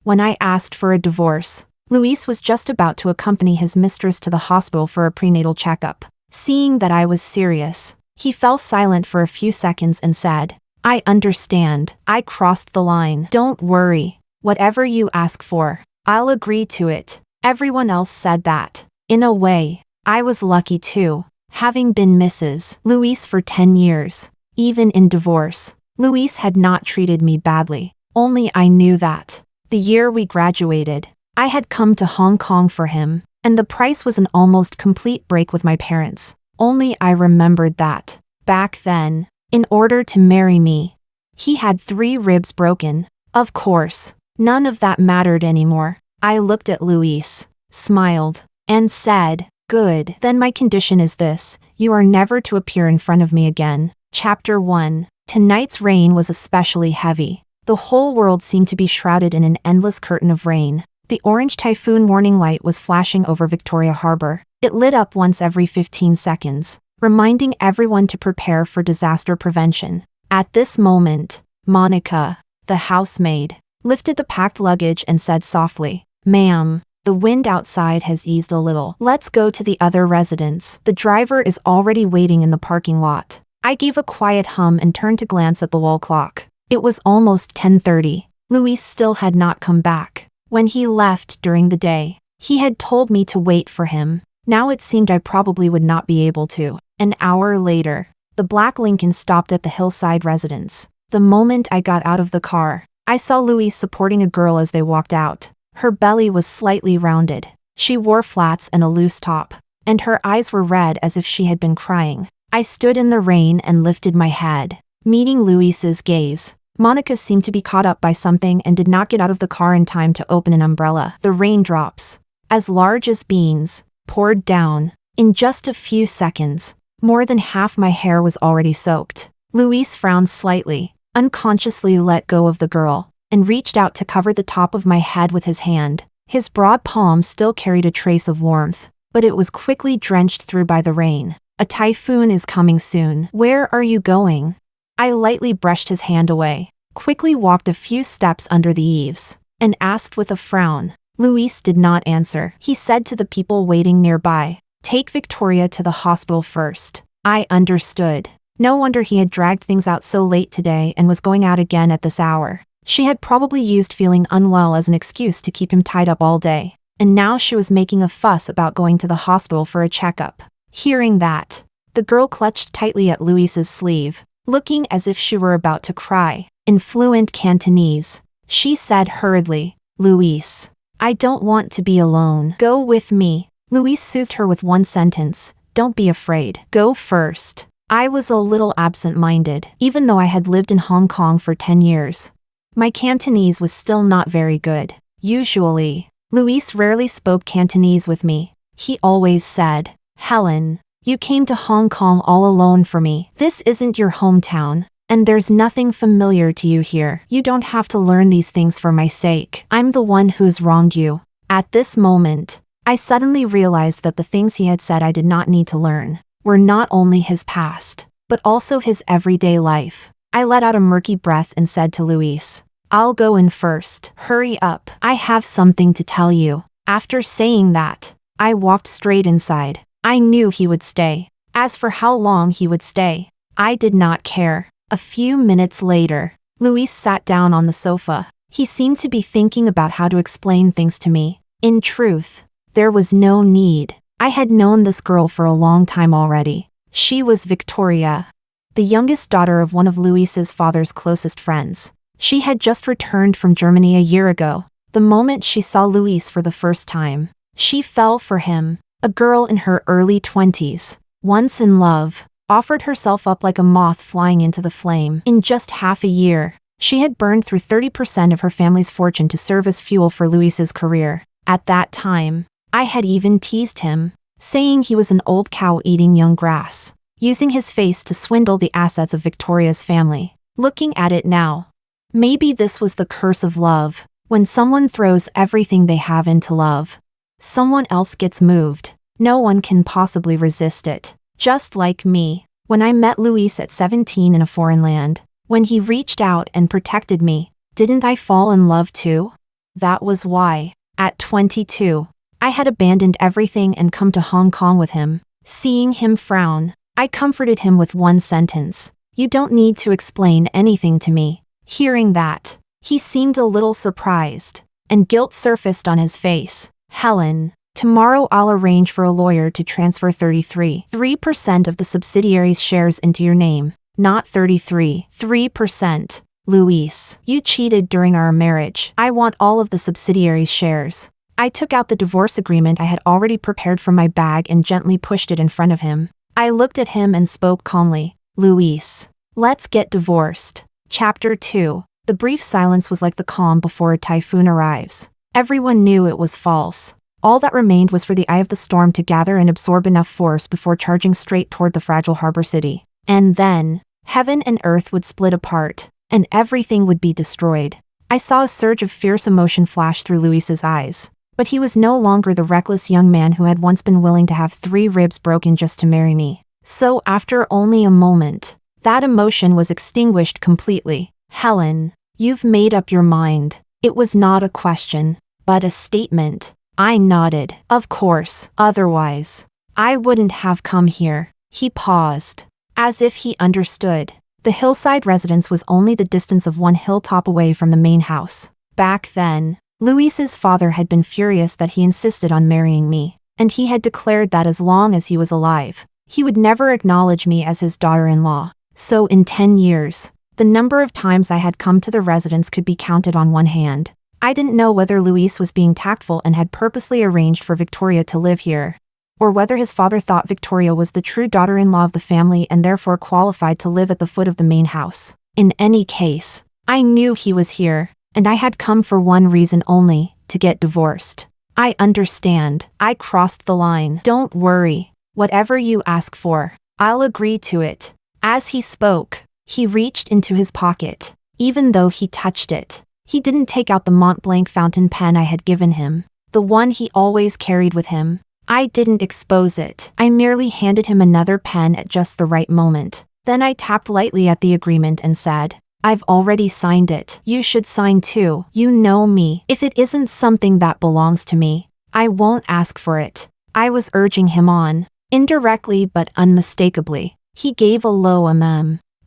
When I asked for a divorce, Luis was just about to accompany his mistress to the hospital for a prenatal checkup. Seeing that I was serious, he fell silent for a few seconds and said, "I understand. I crossed the line. Don't worry. Whatever you ask for, I'll agree to it." Everyone else said that. In a way, I was lucky too, having been Mrs. Luis for 10 years. Even in divorce, Luis had not treated me badly. Only I knew that. The year we graduated, I had come to Hong Kong for him, and the price was an almost complete break with my parents. Only I remembered that, back then, in order to marry me, he had 3 ribs broken. Of course, none of that mattered anymore. I looked at Luis, smiled, and said, "Good, then my condition is this: you are never to appear in front of me again." Chapter 1. Tonight's rain was especially heavy. The whole world seemed to be shrouded in an endless curtain of rain. The orange typhoon warning light was flashing over Victoria Harbor. It lit up once every 15 seconds, reminding everyone to prepare for disaster prevention. At this moment, Monica, the housemaid, lifted the packed luggage and said softly, "Ma'am, the wind outside has eased a little. Let's go to the other residence. The driver is already waiting in the parking lot." I gave a quiet hum and turned to glance at the wall clock. It was almost 10:30. Luis still had not come back. When he left during the day, he had told me to wait for him. Now it seemed I probably would not be able to. An hour later, the black Lincoln stopped at the hillside residence. The moment I got out of the car, I saw Luis supporting a girl as they walked out. Her belly was slightly rounded. She wore flats and a loose top, and her eyes were red as if she had been crying. I stood in the rain and lifted my head, meeting Luis's gaze. Monica seemed to be caught up by something and did not get out of the car in time to open an umbrella. The raindrops, as large as beans, poured down. In just a few seconds, more than half my hair was already soaked. Luis frowned slightly, unconsciously let go of the girl, and reached out to cover the top of my head with his hand. His broad palm still carried a trace of warmth, but it was quickly drenched through by the rain. "A typhoon is coming soon. Where are you going?" I lightly brushed his hand away, quickly walked a few steps under the eaves, and asked with a frown. Luis did not answer. He said to the people waiting nearby, "Take Victoria to the hospital first." I understood. No wonder he had dragged things out so late today and was going out again at this hour. She had probably used feeling unwell as an excuse to keep him tied up all day, and now she was making a fuss about going to the hospital for a checkup. Hearing that, the girl clutched tightly at Luis's sleeve, looking as if she were about to cry. In fluent Cantonese, she said hurriedly, "Luis, I don't want to be alone. Go with me." Luis soothed her with one sentence, "Don't be afraid. Go first." I was a little absent-minded, even though I had lived in Hong Kong for 10 years. My Cantonese was still not very good. Usually, Luis rarely spoke Cantonese with me. He always said, "Helen, you came to Hong Kong all alone for me. This isn't your hometown, and there's nothing familiar to you here. You don't have to learn these things for my sake. I'm the one who's wronged you." At this moment, I suddenly realized that the things he had said I did not need to learn were not only his past, but also his everyday life. I let out a murky breath and said to Luis, "I'll go in first. Hurry up. I have something to tell you." After saying that, I walked straight inside. I knew he would stay. As for how long he would stay, I did not care. A few minutes later, Luis sat down on the sofa. He seemed to be thinking about how to explain things to me. In truth, there was no need. I had known this girl for a long time already. She was Victoria, the youngest daughter of one of Luis's father's closest friends. She had just returned from Germany a year ago. The moment she saw Luis for the first time, she fell for him. A girl in her early 20s, once in love, offered herself up like a moth flying into the flame. In just half a year, she had burned through 30% of her family's fortune to serve as fuel for Luis's career. At that time, I had even teased him, saying he was an old cow eating young grass, using his face to swindle the assets of Victoria's family. Looking at it now, maybe this was the curse of love. When someone throws everything they have into love, someone else gets moved. No one can possibly resist it. Just like me, when I met Luis at 17 in a foreign land, when he reached out and protected me, didn't I fall in love too? That was why, at 22, I had abandoned everything and come to Hong Kong with him. Seeing him frown, I comforted him with one sentence. You don't need to explain anything to me. Hearing that, he seemed a little surprised, and guilt surfaced on his face. Helen, tomorrow I'll arrange for a lawyer to transfer 33% of the subsidiary's shares into your name. Not 3%. Luis, you cheated during our marriage. I want all of the subsidiary's shares. I took out the divorce agreement I had already prepared from my bag and gently pushed it in front of him. I looked at him and spoke calmly. Luis, let's get divorced. Chapter 2. The brief silence was like the calm before a typhoon arrives. Everyone knew it was false. All that remained was for the eye of the storm to gather and absorb enough force before charging straight toward the fragile harbor city. And then, heaven and earth would split apart, and everything would be destroyed. I saw a surge of fierce emotion flash through Luis's eyes. But he was no longer the reckless young man who had once been willing to have 3 ribs broken just to marry me. So after only a moment, that emotion was extinguished completely. Helen, you've made up your mind. It was not a question, but a statement. I nodded. Of course, otherwise, I wouldn't have come here. He paused, as if he understood. The hillside residence was only the distance of one hilltop away from the main house. Back then, Luis's father had been furious that he insisted on marrying me, and he had declared that as long as he was alive, he would never acknowledge me as his daughter-in-law. So in 10 years, the number of times I had come to the residence could be counted on one hand. I didn't know whether Luis was being tactful and had purposely arranged for Victoria to live here, or whether his father thought Victoria was the true daughter-in-law of the family and therefore qualified to live at the foot of the main house. In any case, I knew he was here. And I had come for one reason only, to get divorced. I understand. I crossed the line. Don't worry. Whatever you ask for, I'll agree to it. As he spoke, he reached into his pocket. Even though he touched it, he didn't take out the Mont Blanc fountain pen I had given him, the one he always carried with him. I didn't expose it. I merely handed him another pen at just the right moment. Then I tapped lightly at the agreement and said, I've already signed it. You should sign too. You know me. If it isn't something that belongs to me, I won't ask for it. I was urging him on, indirectly but unmistakably. He gave a low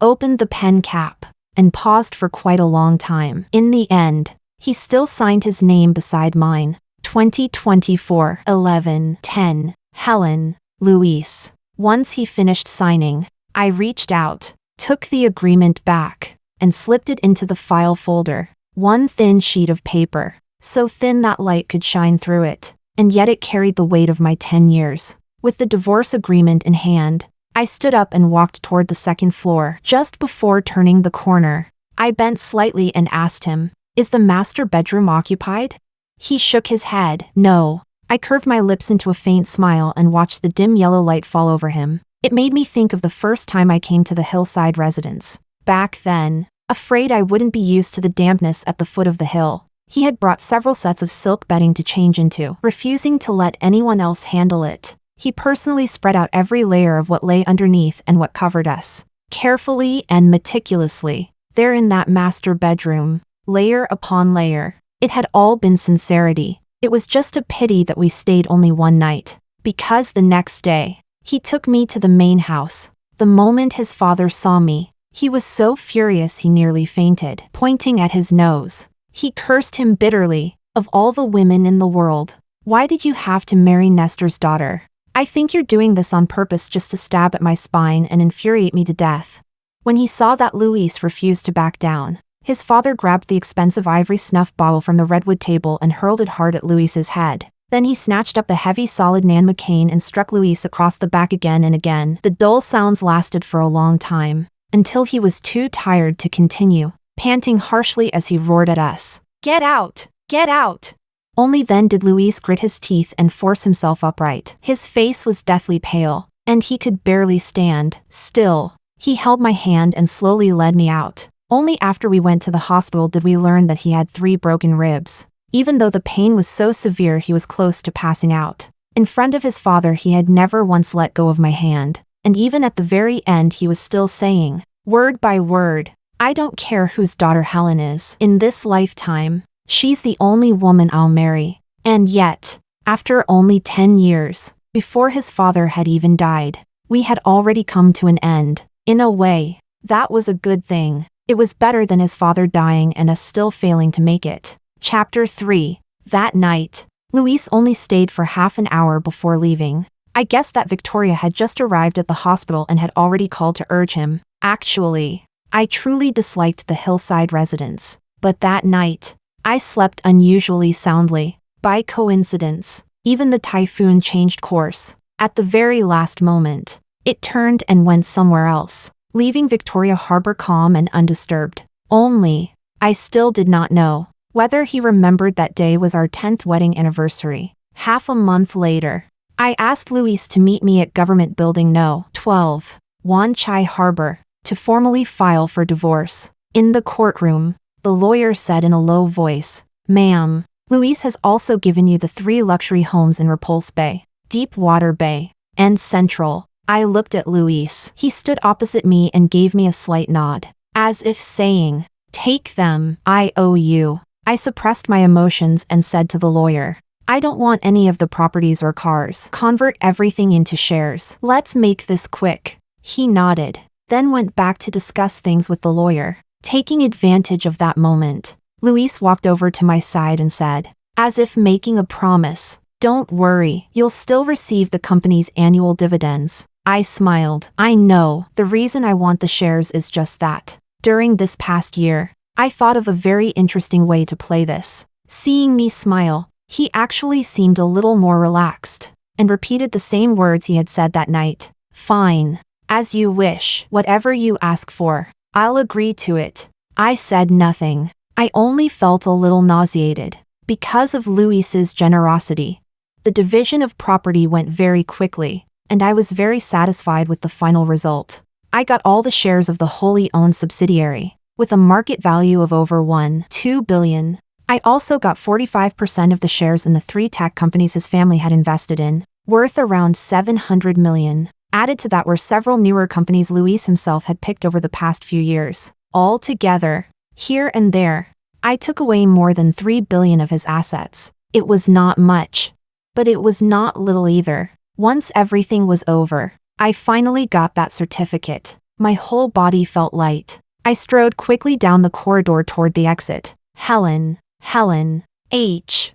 opened the pen cap, and paused for quite a long time. In the end, he still signed his name beside mine. 2024 11/10. Helen, Luis. Once he finished signing, I reached out, took the agreement back, and slipped it into the file folder. One thin sheet of paper, so thin that light could shine through it, and yet it carried the weight of my 10 years. With the divorce agreement in hand, I stood up and walked toward the second floor. Just before turning the corner, I bent slightly and asked him, Is the master bedroom occupied? He shook his head. No. I curved my lips into a faint smile and watched the dim yellow light fall over him. It made me think of the first time I came to the hillside residence. Back then, afraid I wouldn't be used to the dampness at the foot of the hill, he had brought several sets of silk bedding to change into, refusing to let anyone else handle it. He personally spread out every layer of what lay underneath and what covered us, carefully and meticulously. There in that master bedroom, layer upon layer, it had all been sincerity. It was just a pity that we stayed only one night, because the next day, he took me to the main house. The moment his father saw me, he was so furious he nearly fainted. Pointing at his nose, he cursed him bitterly. Of all the women in the world, why did you have to marry Nestor's daughter? I think you're doing this on purpose just to stab at my spine and infuriate me to death. When he saw that Luis refused to back down, his father grabbed the expensive ivory snuff bottle from the redwood table and hurled it hard at Luis's head. Then he snatched up the heavy solid Nan McCain and struck Luis across the back again and again. The dull sounds lasted for a long time, until he was too tired to continue, panting harshly as he roared at us. Get out! Get out! Only then did Luis grit his teeth and force himself upright. His face was deathly pale, and he could barely stand. Still, he held my hand and slowly led me out. Only after we went to the hospital did we learn that he had 3 broken ribs. Even though the pain was so severe he was close to passing out. In front of his father he had never once let go of my hand, and even at the very end he was still saying, word by word, I don't care whose daughter Helen is. In this lifetime, She's the only woman I'll marry. And yet, after only 10 years, before his father had even died, we had already come to an end. In a way, that was a good thing. It was better than his father dying and us still failing to make it. Chapter 3. That night, Luis only stayed for half an hour before leaving. I guess that Victoria had just arrived at the hospital and had already called to urge him. Actually, I truly disliked the hillside residence. But that night, I slept unusually soundly. By coincidence, even the typhoon changed course. At the very last moment, it turned and went somewhere else, leaving Victoria Harbor calm and undisturbed. Only, I still did not know whether he remembered that day was our 10th wedding anniversary. Half a month later, I asked Luis to meet me at Government Building No. 12, Wan Chai Harbor, to formally file for divorce. In the courtroom, the lawyer said in a low voice, "Ma'am, Luis has also given you the 3 luxury homes in Repulse Bay, Deepwater Bay, and Central." I looked at Luis. He stood opposite me and gave me a slight nod, as if saying, "Take them, I owe you." I suppressed my emotions and said to the lawyer, "I don't want any of the properties or cars. Convert everything into shares. Let's make this quick." He nodded, then went back to discuss things with the lawyer. Taking advantage of that moment, Luis walked over to my side and said, as if making a promise, "Don't worry, you'll still receive the company's annual dividends." I smiled. I know, the reason I want the shares is just that. During this past year, I thought of a very interesting way to play this. Seeing me smile, he actually seemed a little more relaxed, and repeated the same words he had said that night. "Fine. As you wish. Whatever you ask for, I'll agree to it." I said nothing. I only felt a little nauseated. Because of Luis's generosity, the division of property went very quickly, and I was very satisfied with the final result. I got all the shares of the wholly owned subsidiary, with a market value of over $1.2 billion. I also got 45% of the shares in the 3 tech companies his family had invested in, worth around $700 million. Added to that were several newer companies Luis himself had picked over the past few years. Altogether, here and there, I took away more than $3 billion of his assets. It was not much, but it was not little either. Once everything was over, I finally got that certificate. My whole body felt light. I strode quickly down the corridor toward the exit. Helen.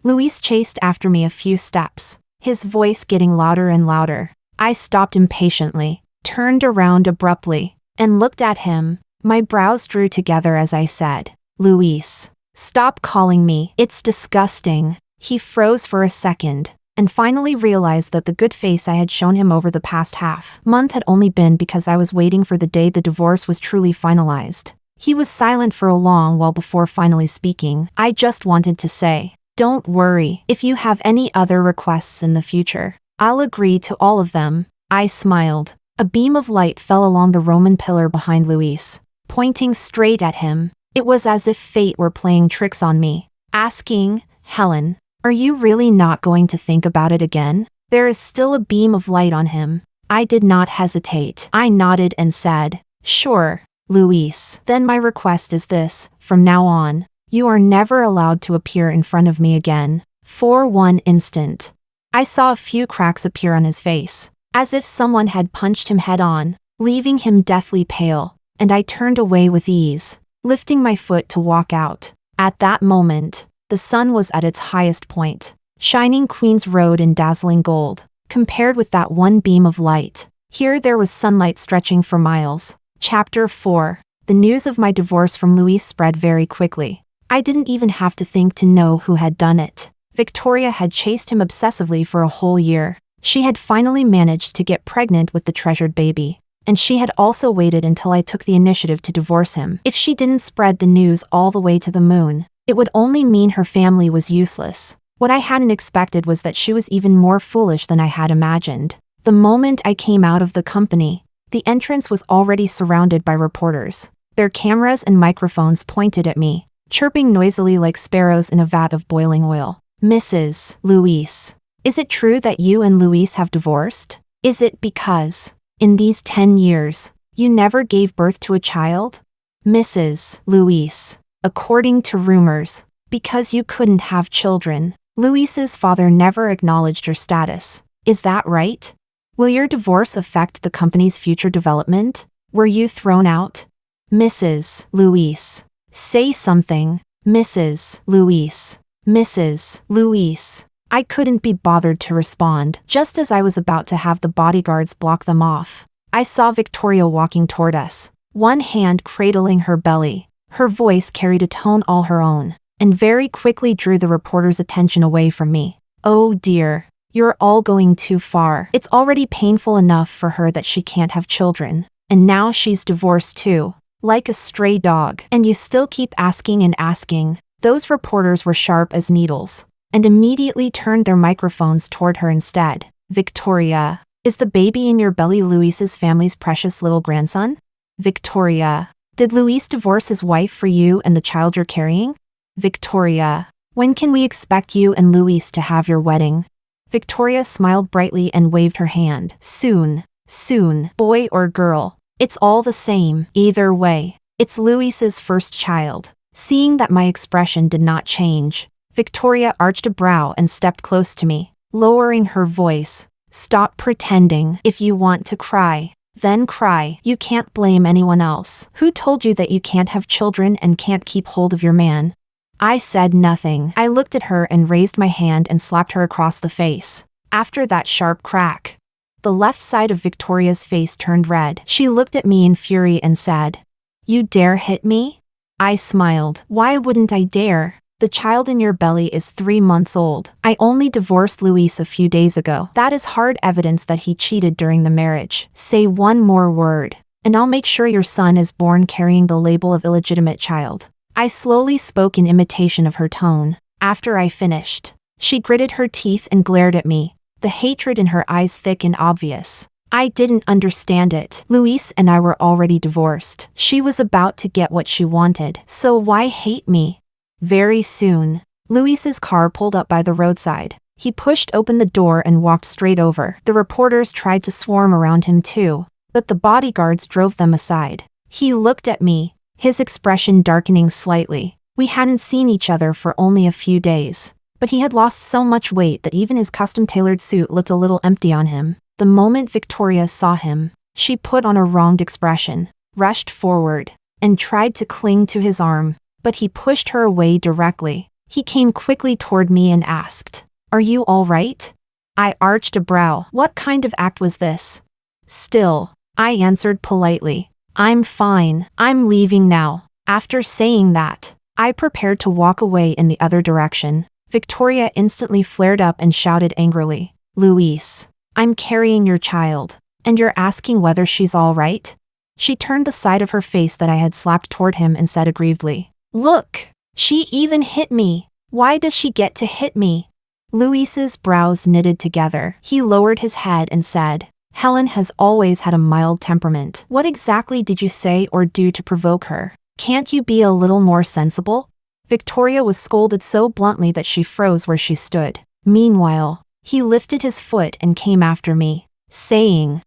Luis chased after me a few steps, his voice getting louder and louder. I stopped impatiently, turned around abruptly, and looked at him. My brows drew together as I said, "Luis, stop calling me. It's disgusting." He froze for a second, and finally realized that the good face I had shown him over the past half-month had only been because I was waiting for the day the divorce was truly finalized. He was silent for a long while before finally speaking. "I just wanted to say, don't worry. If you have any other requests in the future, I'll agree to all of them." I smiled. A beam of light fell along the Roman pillar behind Luis, pointing straight at him. It was as if fate were playing tricks on me, asking, "Helen, are you really not going to think about it again?" There is still a beam of light on him. I did not hesitate. I nodded and said, "Sure, Luis." "Then my request is this, from now on, you are never allowed to appear in front of me again." For one instant, I saw a few cracks appear on his face, as if someone had punched him head-on, leaving him deathly pale, and I turned away with ease, lifting my foot to walk out. At that moment, the sun was at its highest point, shining Queens Road in dazzling gold. Compared with that one beam of light, here there was sunlight stretching for miles. Chapter 4. The news of my divorce from Luis spread very quickly. I didn't even have to think to know who had done it. Victoria had chased him obsessively for a whole year. She had finally managed to get pregnant with the treasured baby, and she had also waited until I took the initiative to divorce him. If she didn't spread the news all the way to the moon, it would only mean her family was useless. What I hadn't expected was that she was even more foolish than I had imagined. The moment I came out of the company, the entrance was already surrounded by reporters. Their cameras and microphones pointed at me, chirping noisily like sparrows in a vat of boiling oil. "Mrs. Luis, is it true that you and Luis have divorced? Is it because, in these 10 years, you never gave birth to a child?" "Mrs. Luis, according to rumors, Because you couldn't have children. Luis's father never acknowledged your status. Is that right? Will your divorce affect the company's future development? Were you thrown out? Mrs. Luis. Say something. Mrs. Luis. Mrs. Luis. I couldn't be bothered to respond. Just as I was about to have the bodyguards block them off, I saw Victoria walking toward us, one hand cradling her belly. Her voice carried a tone all her own, and very quickly drew the reporter's attention away from me. Oh dear, you're all going too far. It's already painful enough for her that she can't have children, and now she's divorced too, like a stray dog. And you still keep asking and asking. Those reporters were sharp as needles, and immediately turned their microphones toward her instead. Victoria, is the baby in your belly Luis's family's precious little grandson? Victoria, did Luis divorce his wife for you and the child you're carrying? Victoria, when can we expect you and Luis to have your wedding? Victoria smiled brightly and waved her hand. Soon, soon, boy or girl, it's all the same. Either way, it's Luis's first child. Seeing that my expression did not change, Victoria arched a brow and stepped close to me, lowering her voice. Stop pretending. If you want to cry, then cry. You can't blame anyone else. Who told you that you can't have children and can't keep hold of your man? I said nothing. I looked at her and raised my hand and slapped her across the face. After that sharp crack, the left side of Victoria's face turned red. She looked at me in fury and said, "You dare hit me?" I smiled. Why wouldn't I dare? The child in your belly is 3 months old. I only divorced Luis a few days ago. That is hard evidence that he cheated during the marriage. Say one more word, and I'll make sure your son is born carrying the label of illegitimate child. I slowly spoke in imitation of her tone. After I finished, she gritted her teeth and glared at me, the hatred in her eyes thick and obvious. I didn't understand it. Luis and I were already divorced. She was about to get what she wanted. So why hate me? Very soon, Luis's car pulled up by the roadside. He pushed open the door and walked straight over. The reporters tried to swarm around him too, but the bodyguards drove them aside. He looked at me, his expression darkening slightly. We hadn't seen each other for only a few days, but he had lost so much weight that even his custom-tailored suit looked a little empty on him. The moment Victoria saw him, she put on a wronged expression, rushed forward, and tried to cling to his arm, but he pushed her away directly. He came quickly toward me and asked, "Are you all right?" I arched a brow. What kind of act was this? Still, I answered politely, "I'm fine. I'm leaving now." After saying that, I prepared to walk away in the other direction. Victoria instantly flared up and shouted angrily, "Luis, I'm carrying your child, and you're asking whether she's all right?" She turned the side of her face that I had slapped toward him and said aggrievedly, "Look, she even hit me. Why does she get to hit me?" Luis's brows knitted together. He lowered his head and said, "Helen has always had a mild temperament. What exactly did you say or do to provoke her? Can't you be a little more sensible?" Victoria was scolded so bluntly that she froze where she stood. Meanwhile, he lifted his foot and came after me, saying,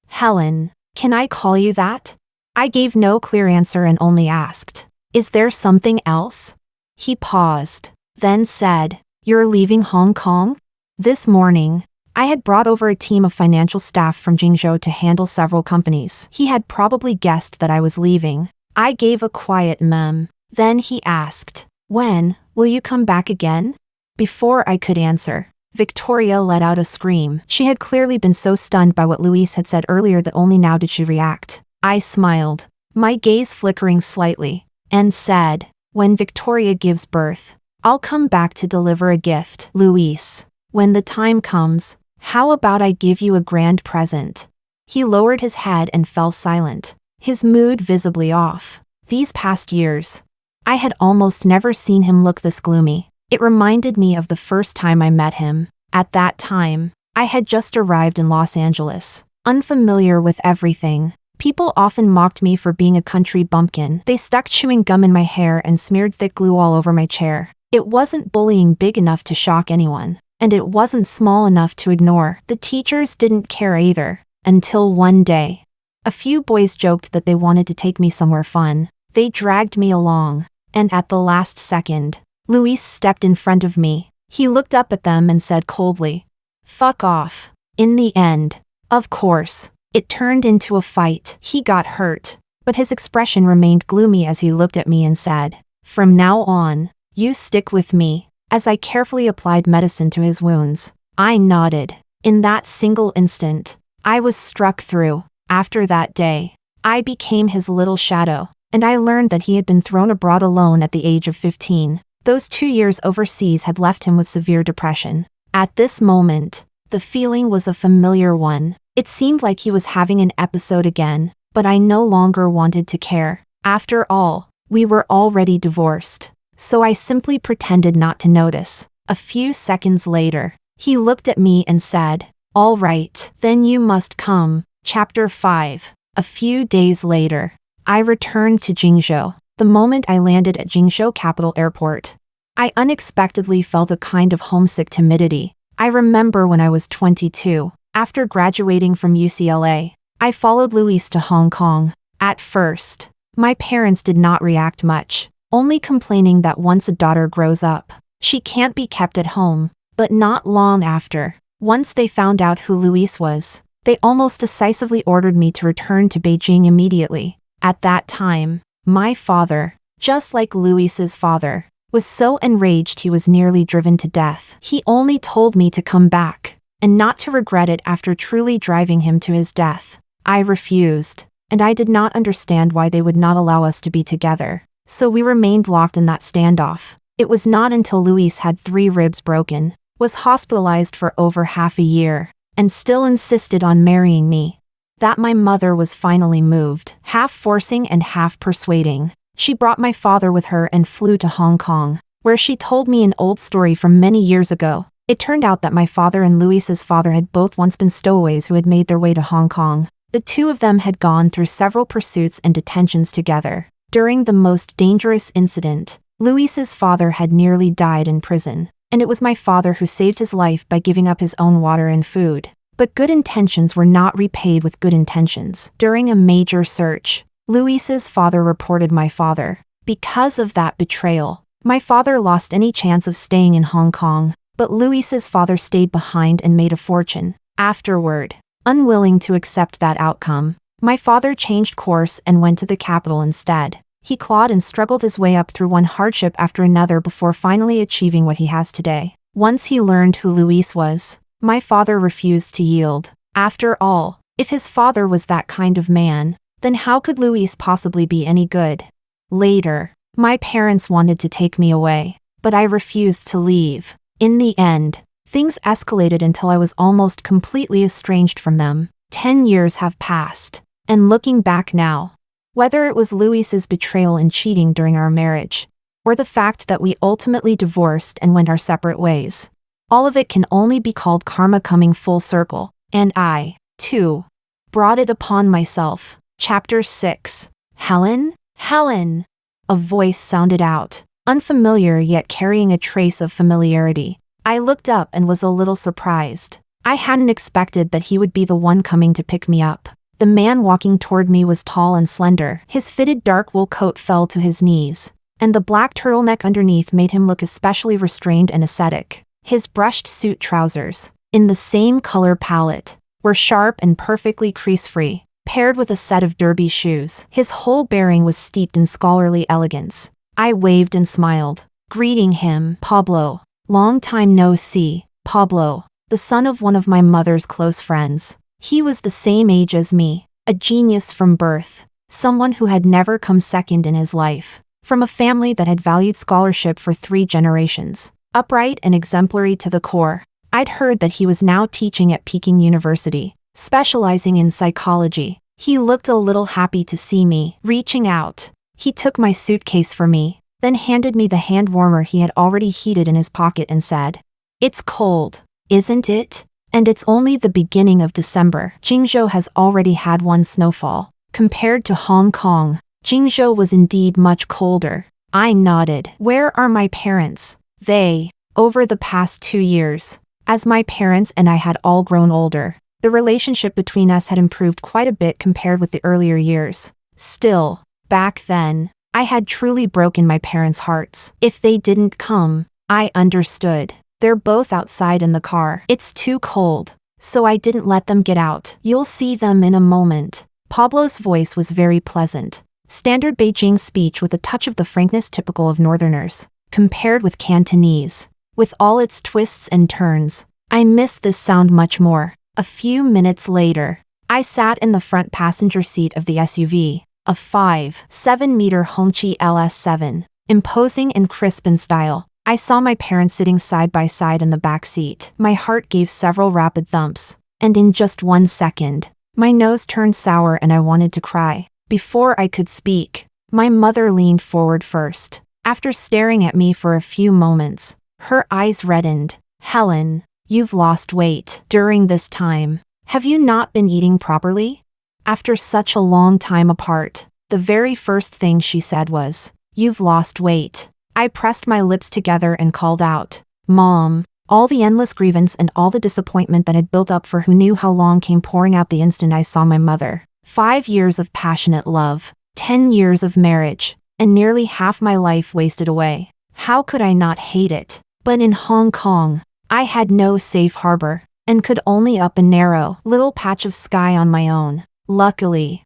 Helen, can I call you that?" I gave no clear answer and only asked, "Is there something else?" He paused, then said, "You're leaving Hong Kong?" This morning, I had brought over a team of financial staff from Jingzhou to handle several companies. He had probably guessed that I was leaving. I gave a quiet mem. Then he asked, "When will you come back again?" Before I could answer, Victoria let out a scream. She had clearly been so stunned by what Luis had said earlier that only now did she react. I smiled, my gaze flickering slightly, and said, "When Victoria gives birth, I'll come back to deliver a gift. Luis, when the time comes, how about I give you a grand present?" He lowered his head and fell silent, his mood visibly off. These past years, I had almost never seen him look this gloomy. It reminded me of the first time I met him. At that time, I had just arrived in Los Angeles, unfamiliar with everything. People often mocked me for being a country bumpkin. They stuck chewing gum in my hair and smeared thick glue all over my chair. It wasn't bullying big enough to shock anyone, and it wasn't small enough to ignore. The teachers didn't care either, until one day. A few boys joked that they wanted to take me somewhere fun. They dragged me along, And at the last second, Luis stepped in front of me. He looked up at them and said coldly, "Fuck off." In the end, of course, it turned into a fight. He got hurt, but his expression remained gloomy as he looked at me and said, "From now on, you stick with me." As I carefully applied medicine to his wounds, I nodded. In that single instant, I was struck through. After that day, I became his little shadow, and I learned that he had been thrown abroad alone at the age of 15. Those 2 years overseas had left him with severe depression. At this moment, the feeling was a familiar one. It seemed like he was having an episode again, but I no longer wanted to care. After all, we were already divorced, so I simply pretended not to notice. A few seconds later, he looked at me and said, "All right, then you must come." Chapter 5. A few days later, I returned to Jingzhou. The moment I landed at Jingzhou Capital Airport, I unexpectedly felt a kind of homesick timidity. I remember when I was 22, after graduating from UCLA, I followed Luis to Hong Kong. At first, my parents did not react much, only complaining that once a daughter grows up, she can't be kept at home. But not long after, once they found out who Luis was, they almost decisively ordered me to return to Beijing immediately. At that time, my father, just like Luis's father, was so enraged he was nearly driven to death. He only told me to come back, and not to regret it after truly driving him to his death. I refused, and I did not understand why they would not allow us to be together. So we remained locked in that standoff. It was not until Luis had 3 ribs broken, was hospitalized for over half a year, and still insisted on marrying me, that my mother was finally moved, half forcing and half persuading. She brought my father with her and flew to Hong Kong, where she told me an old story from many years ago. It turned out that my father and Luis's father had both once been stowaways who had made their way to Hong Kong. The two of them had gone through several pursuits and detentions together. During the most dangerous incident, Luis's father had nearly died in prison, and it was my father who saved his life by giving up his own water and food. But good intentions were not repaid with good intentions. During a major search, Luis's father reported my father. Because of that betrayal, my father lost any chance of staying in Hong Kong, but Luis's father stayed behind and made a fortune. Afterward, unwilling to accept that outcome, my father changed course and went to the capital instead. He clawed and struggled his way up through one hardship after another before finally achieving what he has today. Once he learned who Luis was, my father refused to yield. After all, if his father was that kind of man, then how could Luis possibly be any good? Later, my parents wanted to take me away, but I refused to leave. In the end, things escalated until I was almost completely estranged from them. 10 years have passed, and looking back now, whether it was Luis's betrayal and cheating during our marriage, or the fact that we ultimately divorced and went our separate ways, all of it can only be called karma coming full circle, and I, too, brought it upon myself. Chapter 6. Helen? Helen! A voice sounded out, unfamiliar yet carrying a trace of familiarity. I looked up and was a little surprised. I hadn't expected that he would be the one coming to pick me up. The man walking toward me was tall and slender. His fitted dark wool coat fell to his knees, and the black turtleneck underneath made him look especially restrained and ascetic. His brushed suit trousers, in the same color palette, were sharp and perfectly crease-free, paired with a set of derby shoes. His whole bearing was steeped in scholarly elegance. I waved and smiled, greeting him, "Pablo. Long time no see." Pablo, the son of one of my mother's close friends. He was the same age as me, a genius from birth, someone who had never come second in his life, from a family that had valued scholarship for 3 generations. Upright and exemplary to the core, I'd heard that he was now teaching at Peking University, specializing in psychology. He looked a little happy to see me. Reaching out, he took my suitcase for me, then handed me the hand warmer he had already heated in his pocket and said, "It's cold, isn't it? And it's only the beginning of December." Jingzhou has already had one snowfall. Compared to Hong Kong, Jingzhou was indeed much colder. I nodded. "Where are my parents?" They, over the past 2 years, as my parents and I had all grown older, the relationship between us had improved quite a bit compared with the earlier years. Still, back then, I had truly broken my parents' hearts. If they didn't come, I understood. They're both outside in the car. It's too cold, so I didn't let them get out. You'll see them in a moment. Pablo's voice was very pleasant. Standard Beijing speech with a touch of the frankness typical of Northerners, compared with Cantonese. With all its twists and turns, I missed this sound much more. A few minutes later, I sat in the front passenger seat of the SUV, a 5.7-meter Hongqi LS7, imposing and crisp in style. I saw my parents sitting side by side in the back seat. My heart gave several rapid thumps, and in just 1 second, my nose turned sour and I wanted to cry. Before I could speak, my mother leaned forward first. After staring at me for a few moments, her eyes reddened. Helen, you've lost weight. During this time, have you not been eating properly? After such a long time apart, the very first thing she said was, "You've lost weight." I pressed my lips together and called out, "Mom." All the endless grievance and all the disappointment that had built up for who knew how long came pouring out the instant I saw my mother. 5 years of passionate love, 10 years of marriage, and nearly half my life wasted away. How could I not hate it? But in Hong Kong, I had no safe harbor, and could only up a narrow, little patch of sky on my own. Luckily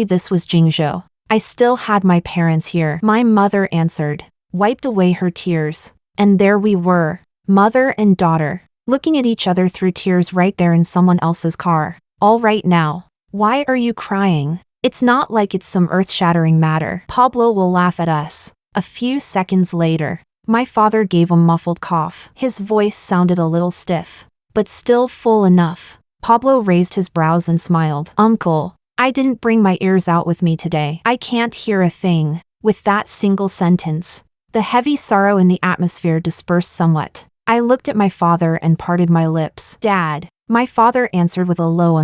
this was Jingzhou. I still had my parents here. My mother answered, wiped away her tears, and there we were, mother and daughter, looking at each other through tears right there in someone else's car. All right now. Why are you crying? It's not like it's some earth-shattering matter. Pablo will laugh at us. A few seconds later, my father gave a muffled cough. His voice sounded a little stiff, but still full enough. Pablo raised his brows and smiled. Uncle, I didn't bring my ears out with me today. I can't hear a thing. With that single sentence, the heavy sorrow in the atmosphere dispersed somewhat. I looked at my father and parted my lips. Dad, my father answered with a low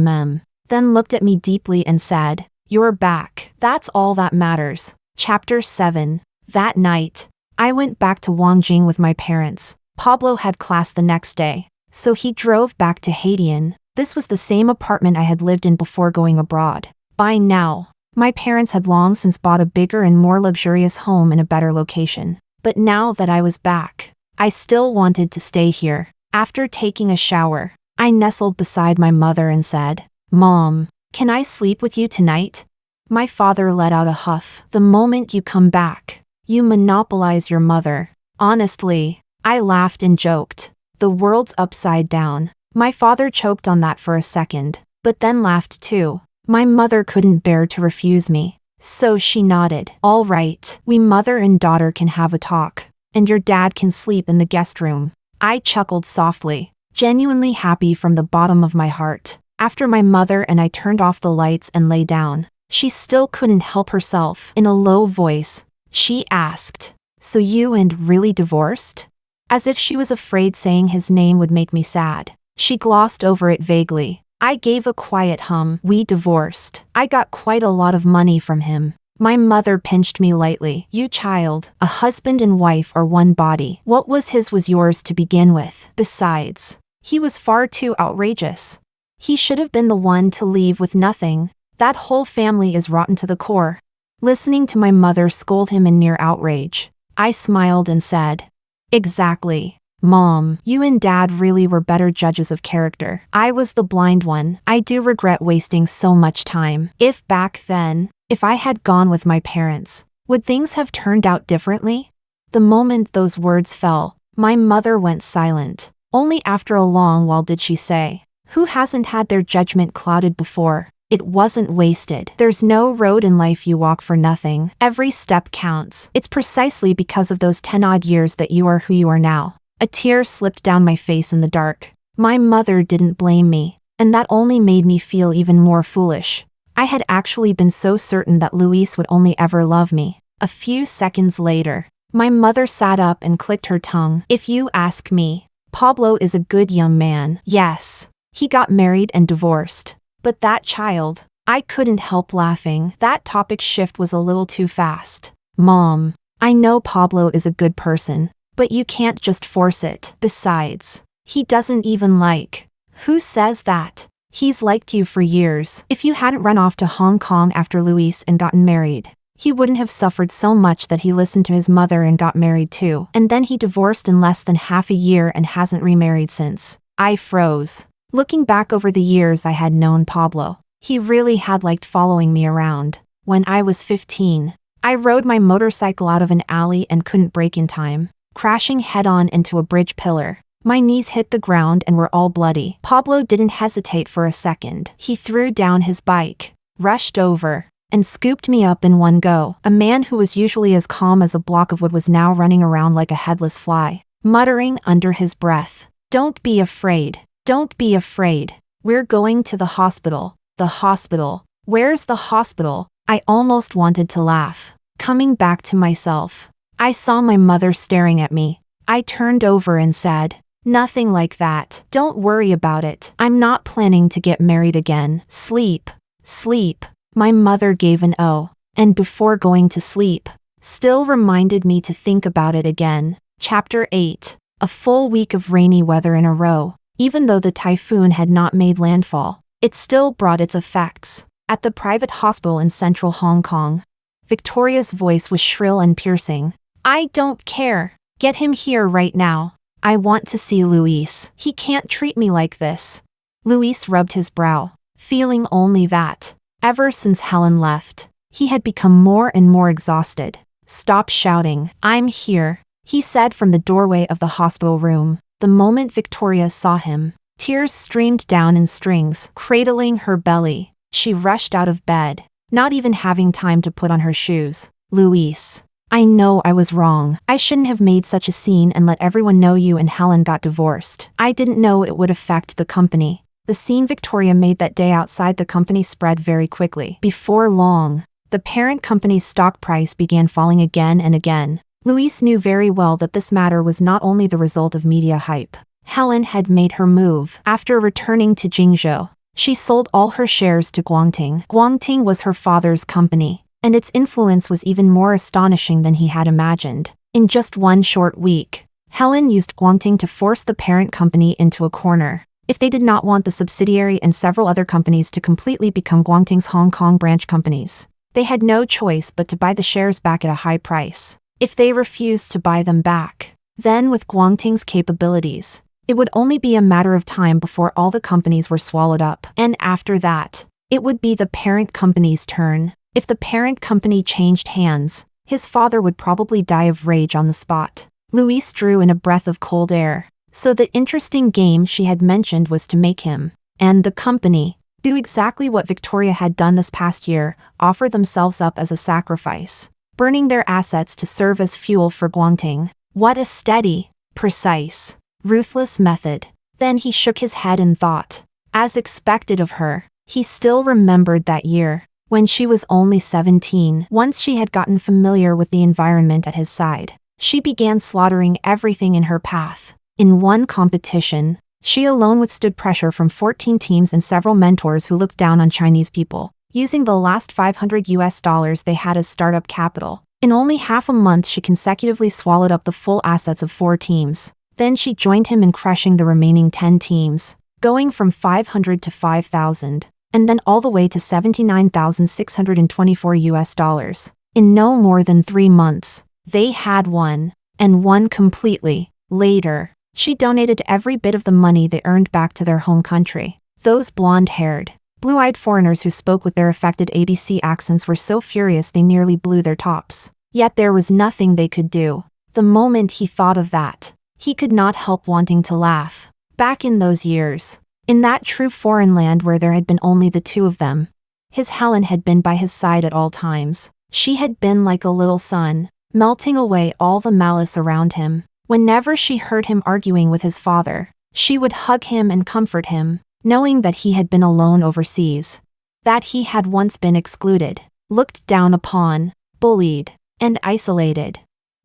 then looked at me deeply and said, "You're back. That's all that matters." Chapter 7. That night, I went back to Wangjing with my parents. Pablo had class the next day, so he drove back to Haidian. This was the same apartment I had lived in before going abroad. By now, my parents had long since bought a bigger and more luxurious home in a better location. But now that I was back, I still wanted to stay here. After taking a shower, I nestled beside my mother and said, "Mom, can I sleep with you tonight?" My father let out a huff. "The moment you come back, you monopolize your mother." Honestly, I laughed and joked. The world's upside down. My father choked on that for a second, but then laughed too. My mother couldn't bear to refuse me, so she nodded. "All right, we mother and daughter can have a talk, and your dad can sleep in the guest room." I chuckled softly, genuinely happy from the bottom of my heart. After my mother and I turned off the lights and lay down, she still couldn't help herself. In a low voice, she asked, "So you and really divorced?" As if she was afraid saying his name would make me sad. She glossed over it vaguely. I gave a quiet hum. "We divorced. I got quite a lot of money from him." My mother pinched me lightly. "You child, a husband and wife are one body. What was his was yours to begin with. Besides, he was far too outrageous. He should have been the one to leave with nothing. That whole family is rotten to the core." Listening to my mother scold him in near outrage, I smiled and said, "Exactly. Mom, you and Dad really were better judges of character. I was the blind one. I do regret wasting so much time. If back then, if I had gone with my parents, would things have turned out differently?" The moment those words fell, my mother went silent. Only after a long while did she say, "Who hasn't had their judgment clouded before? It wasn't wasted. There's no road in life you walk for nothing. Every step counts. It's precisely because of those 10-odd years that you are who you are now." A tear slipped down my face in the dark. My mother didn't blame me, and that only made me feel even more foolish. I had actually been so certain that Luis would only ever love me. A few seconds later, my mother sat up and clicked her tongue. "If you ask me, Pablo is a good young man. Yes, he got married and divorced. But that child," I couldn't help laughing. That topic shift was a little too fast. "Mom, I know Pablo is a good person, but you can't just force it. Besides, he doesn't even like." "Who says that? He's liked you for years. If you hadn't run off to Hong Kong after Luis and gotten married, he wouldn't have suffered so much that he listened to his mother and got married too. And then he divorced in less than half a year and hasn't remarried since. I froze. Looking back over the years I had known Pablo, he really had liked following me around. When I was 15, I rode my motorcycle out of an alley and couldn't brake in time, crashing head-on into a bridge pillar. My knees hit the ground and were all bloody. Pablo didn't hesitate for a second. He threw down his bike, rushed over, and scooped me up in one go. A man who was usually as calm as a block of wood was now running around like a headless fly, muttering under his breath, "Don't be afraid. Don't be afraid. We're going to the hospital. The hospital. Where's the hospital?" I almost wanted to laugh. Coming back to myself, I saw my mother staring at me. I turned over and said, "Nothing like that. Don't worry about it. I'm not planning to get married again. Sleep. Sleep." My mother gave an "oh," and before going to sleep, still reminded me to think about it again. Chapter 8. A full week of rainy weather in a row. Even though the typhoon had not made landfall, it still brought its effects. At the private hospital in central Hong Kong, Victoria's voice was shrill and piercing. "I don't care. Get him here right now. I want to see Luis. He can't treat me like this." Luis rubbed his brow, feeling only that, ever since Helen left, he had become more and more exhausted. "Stop shouting. I'm here," he said from the doorway of the hospital room. The moment Victoria saw him, tears streamed down in strings, cradling her belly. She rushed out of bed, not even having time to put on her shoes. "Luis, I know I was wrong. I shouldn't have made such a scene and let everyone know you and Helen got divorced. I didn't know it would affect the company." The scene Victoria made that day outside the company spread very quickly. Before long, the parent company's stock price began falling again and again. Luis knew very well that this matter was not only the result of media hype. Helen had made her move. After returning to Jingzhou, she sold all her shares to Guangting. Guangting was her father's company, and its influence was even more astonishing than he had imagined. In just one short week, Helen used Guangting to force the parent company into a corner. If they did not want the subsidiary and several other companies to completely become Guangting's Hong Kong branch companies, they had no choice but to buy the shares back at a high price. If they refused to buy them back, then with Guangting's capabilities, it would only be a matter of time before all the companies were swallowed up. And after that, it would be the parent company's turn. If the parent company changed hands, his father would probably die of rage on the spot. Luis drew in a breath of cold air. So the interesting game she had mentioned was to make him, and the company, do exactly what Victoria had done this past year, offer themselves up as a sacrifice, burning their assets to serve as fuel for Guangting. What a steady, precise, ruthless method. Then he shook his head in thought. As expected of her, he still remembered that year, when she was only 17. Once she had gotten familiar with the environment at his side, she began slaughtering everything in her path. In one competition, she alone withstood pressure from 14 teams and several mentors who looked down on Chinese people, using the last $500 they had as startup capital. In only half a month she consecutively swallowed up the full assets of 4 teams. Then she joined him in crushing the remaining 10 teams, going from 500 to 5,000, and then all the way to $79,624. In no more than 3 months, they had won, and won completely. Later, she donated every bit of the money they earned back to their home country. Those blonde-haired, blue-eyed foreigners who spoke with their affected ABC accents were so furious they nearly blew their tops. Yet there was nothing they could do. The moment he thought of that, he could not help wanting to laugh. Back in those years, in that true foreign land where there had been only the two of them, his Helen had been by his side at all times. She had been like a little sun, melting away all the malice around him. Whenever she heard him arguing with his father, she would hug him and comfort him, knowing that he had been alone overseas, that he had once been excluded, looked down upon, bullied, and isolated,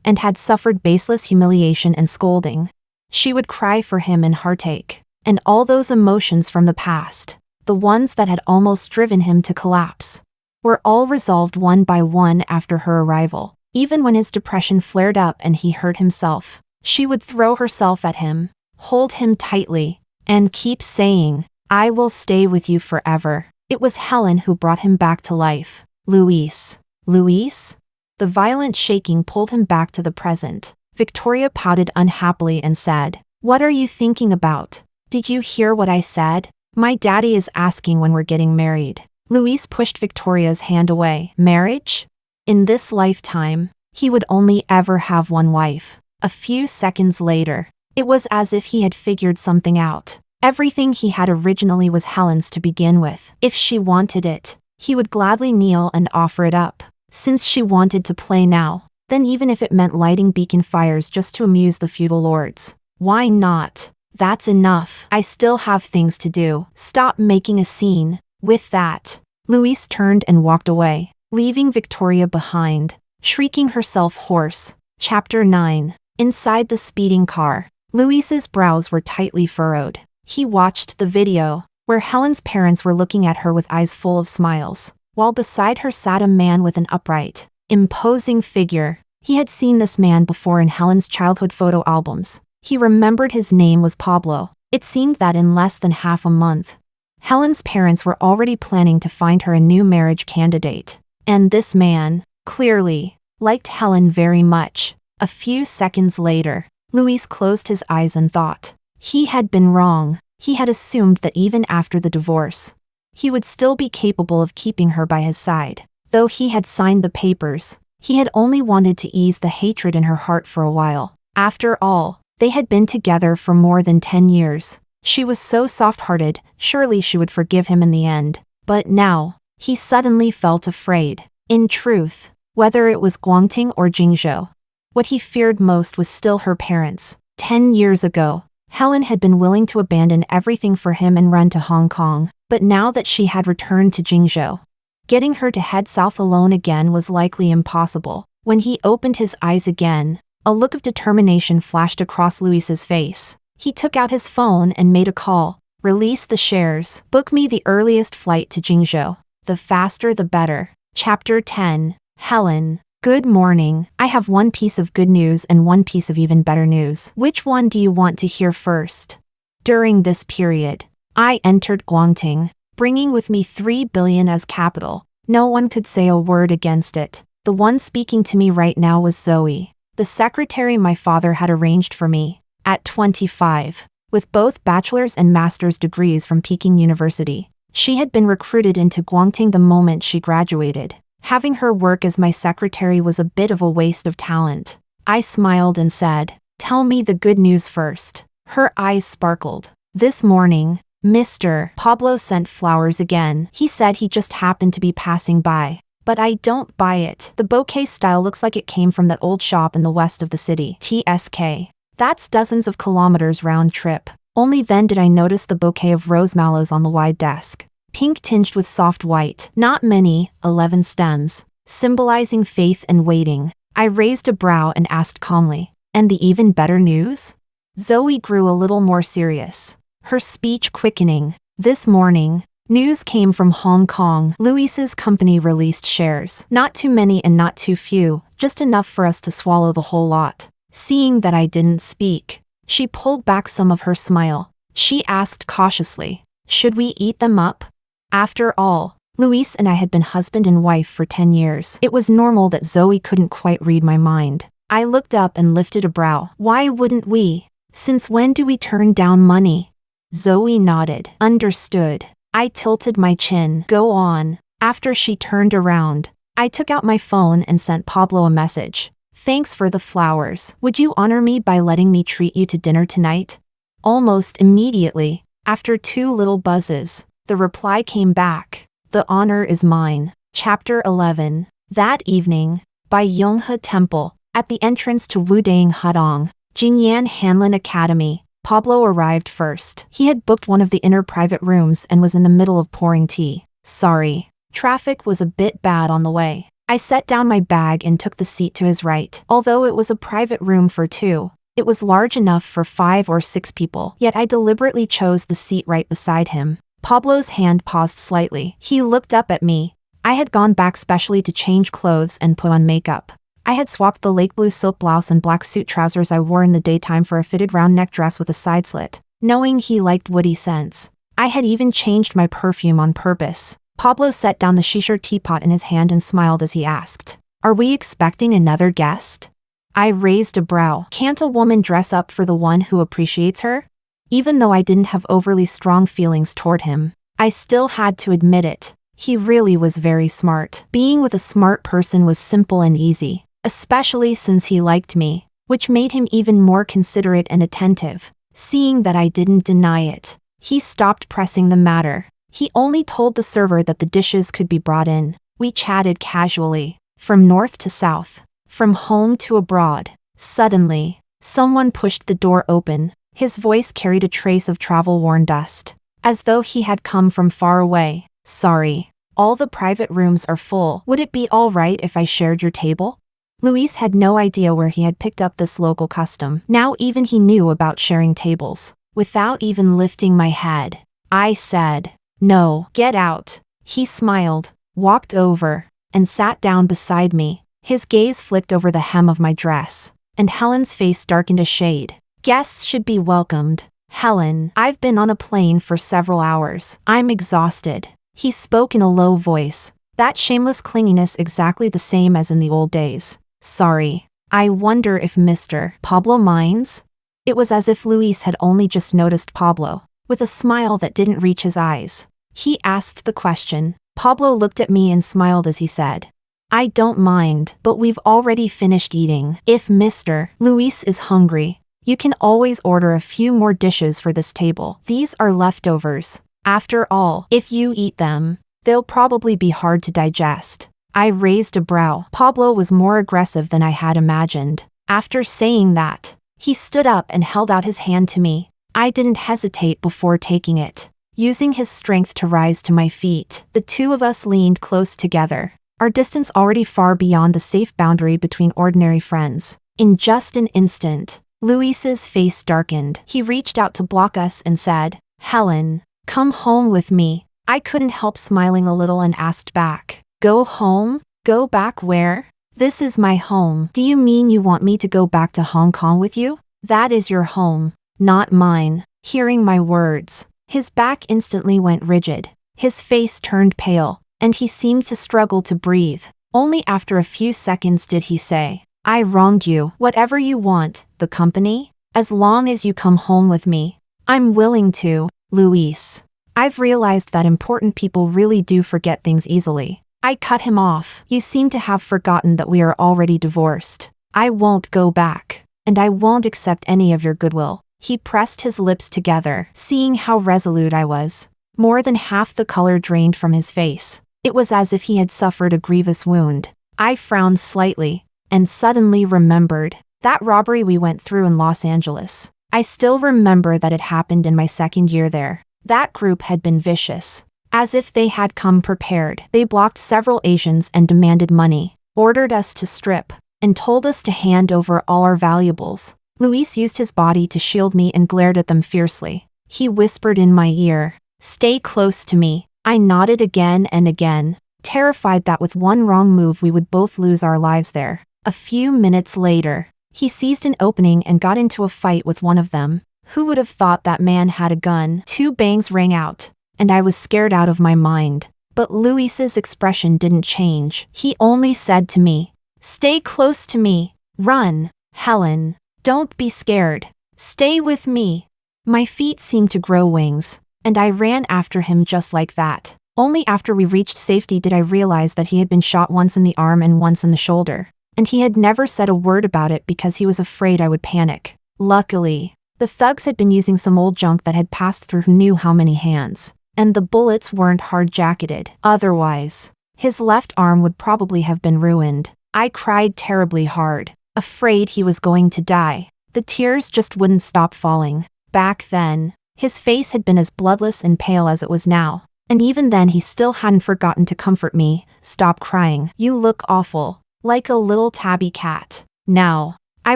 and had suffered baseless humiliation and scolding. She would cry for him in heartache, and all those emotions from the past, the ones that had almost driven him to collapse, were all resolved one by one after her arrival. Even when his depression flared up and he hurt himself, she would throw herself at him, hold him tightly, and keep saying, "I will stay with you forever." It was Helen who brought him back to life. Luis. Luis? The violent shaking pulled him back to the present. Victoria pouted unhappily and said, "What are you thinking about? Did you hear what I said? My daddy is asking when we're getting married." Luis pushed Victoria's hand away. Marriage? In this lifetime, he would only ever have one wife. A few seconds later, it was as if he had figured something out. Everything he had originally was Helen's to begin with. If she wanted it, he would gladly kneel and offer it up. Since she wanted to play now, then even if it meant lighting beacon fires just to amuse the feudal lords, why not? That's enough. I still have things to do. Stop making a scene. With that, Luis turned and walked away, leaving Victoria behind, shrieking herself hoarse. Chapter 9. Inside the speeding car, Luis's brows were tightly furrowed. He watched the video, where Helen's parents were looking at her with eyes full of smiles, while beside her sat a man with an upright, imposing figure. He had seen this man before in Helen's childhood photo albums. He remembered his name was Pablo. It seemed that in less than half a month, Helen's parents were already planning to find her a new marriage candidate. And this man, clearly, liked Helen very much. A few seconds later, Luis closed his eyes and thought. He had been wrong. He had assumed that even after the divorce, he would still be capable of keeping her by his side. Though he had signed the papers, he had only wanted to ease the hatred in her heart for a while. After all, they had been together for more than 10 years. She was so soft-hearted, surely she would forgive him in the end. But now, he suddenly felt afraid. In truth, whether it was Guangting or Jingzhou, what he feared most was still her parents. 10 years ago, Helen had been willing to abandon everything for him and run to Hong Kong, but now that she had returned to Jingzhou, getting her to head south alone again was likely impossible. When he opened his eyes again, a look of determination flashed across Luis's face. He took out his phone and made a call. "Release the shares. Book me the earliest flight to Jingzhou. The faster the better." Chapter 10. Helen. Good morning. I have one piece of good news and one piece of even better news. Which one do you want to hear first? During this period, I entered Guangting, bringing with me 3 billion as capital. No one could say a word against it. The one speaking to me right now was Zoe, the secretary my father had arranged for me. At 25, with both bachelor's and master's degrees from Peking University, she had been recruited into Guangting the moment she graduated. Having her work as my secretary was a bit of a waste of talent. I smiled and said, "Tell me the good news first." Her eyes sparkled. "This morning, Mr. Pablo sent flowers again. He said he just happened to be passing by. But I don't buy it. The bouquet style looks like it came from that old shop in the west of the city. TSK. That's dozens of kilometers round trip. Only then did I notice the bouquet of rose mallows on the wide desk. Pink tinged with soft white. Not many, 11 stems, symbolizing faith and waiting. I raised a brow and asked calmly, "And the even better news?" Zoe grew a little more serious, her speech quickening. "This morning, news came from Hong Kong. Luis's company released shares. Not too many and not too few, just enough for us to swallow the whole lot." Seeing that I didn't speak, she pulled back some of her smile. She asked cautiously, "Should we eat them up?" After all, Luis and I had been husband and wife for 10 years. It was normal that Zoe couldn't quite read my mind. I looked up and lifted a brow. "Why wouldn't we? Since when do we turn down money?" Zoe nodded. "Understood." I tilted my chin. "Go on." After she turned around, I took out my phone and sent Pablo a message. "Thanks for the flowers. Would you honor me by letting me treat you to dinner tonight?" Almost immediately, after 2 little buzzes, the reply came back. "The honor is mine." Chapter 11. That evening, by Yonghe Temple, at the entrance to Wudang Hudong, Jingyan Hanlin Academy, Pablo arrived first. He had booked one of the inner private rooms and was in the middle of pouring tea. "Sorry. Traffic was a bit bad on the way." I set down my bag and took the seat to his right. Although it was a private room for 2, it was large enough for 5 or 6 people, yet I deliberately chose the seat right beside him. Pablo's hand paused slightly. He looked up at me. I had gone back specially to change clothes and put on makeup. I had swapped the lake blue silk blouse and black suit trousers I wore in the daytime for a fitted round neck dress with a side slit. Knowing he liked woody scents, I had even changed my perfume on purpose. Pablo set down the shisha teapot in his hand and smiled as he asked, "Are we expecting another guest?" I raised a brow. Can't a woman dress up for the one who appreciates her? Even though I didn't have overly strong feelings toward him, I still had to admit it. He really was very smart. Being with a smart person was simple and easy, especially since he liked me, which made him even more considerate and attentive. Seeing that I didn't deny it, he stopped pressing the matter. He only told the server that the dishes could be brought in. We chatted casually, from north to south, from home to abroad. Suddenly, someone pushed the door open. His voice carried a trace of travel-worn dust, as though he had come from far away. "Sorry, all the private rooms are full. Would it be all right if I shared your table?" Luis had no idea where he had picked up this local custom. Now even he knew about sharing tables. Without even lifting my head, I said, "No, get out." He smiled, walked over, and sat down beside me. His gaze flicked over the hem of my dress, and Helen's face darkened a shade. "Guests should be welcomed, Helen. I've been on a plane for several hours. I'm exhausted." He spoke in a low voice, that shameless clinginess exactly the same as in the old days. "Sorry. I wonder if Mr. Pablo minds?" It was as if Luis had only just noticed Pablo. With a smile that didn't reach his eyes, he asked the question. Pablo looked at me and smiled as he said, "I don't mind, but we've already finished eating. If Mr. Luis is hungry, you can always order a few more dishes for this table. These are leftovers. After all, if you eat them, they'll probably be hard to digest." I raised a brow. Pablo was more aggressive than I had imagined. After saying that, he stood up and held out his hand to me. I didn't hesitate before taking it. Using his strength to rise to my feet, the two of us leaned close together, our distance already far beyond the safe boundary between ordinary friends. In just an instant, Luis's face darkened. He reached out to block us and said, "Helen, come home with me." I couldn't help smiling a little and asked back, "Go home? Go back where? This is my home." "Do you mean you want me to go back to Hong Kong with you? That is your home, not mine." Hearing my words, his back instantly went rigid. His face turned pale, and he seemed to struggle to breathe. Only after a few seconds did he say, "I wronged you. Whatever you want, the company? As long as you come home with me, I'm willing to." "Luis, I've realized that important people really do forget things easily." I cut him off. "You seem to have forgotten that we are already divorced. I won't go back, and I won't accept any of your goodwill." He pressed his lips together, seeing how resolute I was. More than half the color drained from his face. It was as if he had suffered a grievous wound. I frowned slightly, and suddenly remembered that robbery we went through in Los Angeles. I still remember that it happened in my second year there. That group had been vicious. As if they had come prepared. They blocked several Asians and demanded money, ordered us to strip, and told us to hand over all our valuables. Luis used his body to shield me and glared at them fiercely. He whispered in my ear, "Stay close to me." I nodded again and again, terrified that with one wrong move we would both lose our lives there. A few minutes later, he seized an opening and got into a fight with one of them. Who would have thought that man had a gun? 2 bangs rang out, and I was scared out of my mind. But Luis's expression didn't change. He only said to me, "Stay close to me. Run, Helen. Don't be scared. Stay with me." My feet seemed to grow wings, and I ran after him just like that. Only after we reached safety did I realize that he had been shot once in the arm and once in the shoulder, and he had never said a word about it because he was afraid I would panic. Luckily, the thugs had been using some old junk that had passed through who knew how many hands, and the bullets weren't hard-jacketed. Otherwise, his left arm would probably have been ruined. I cried terribly hard, afraid he was going to die. The tears just wouldn't stop falling. Back then, his face had been as bloodless and pale as it was now, and even then he still hadn't forgotten to comfort me. "Stop crying. You look awful, like a little tabby cat." Now, I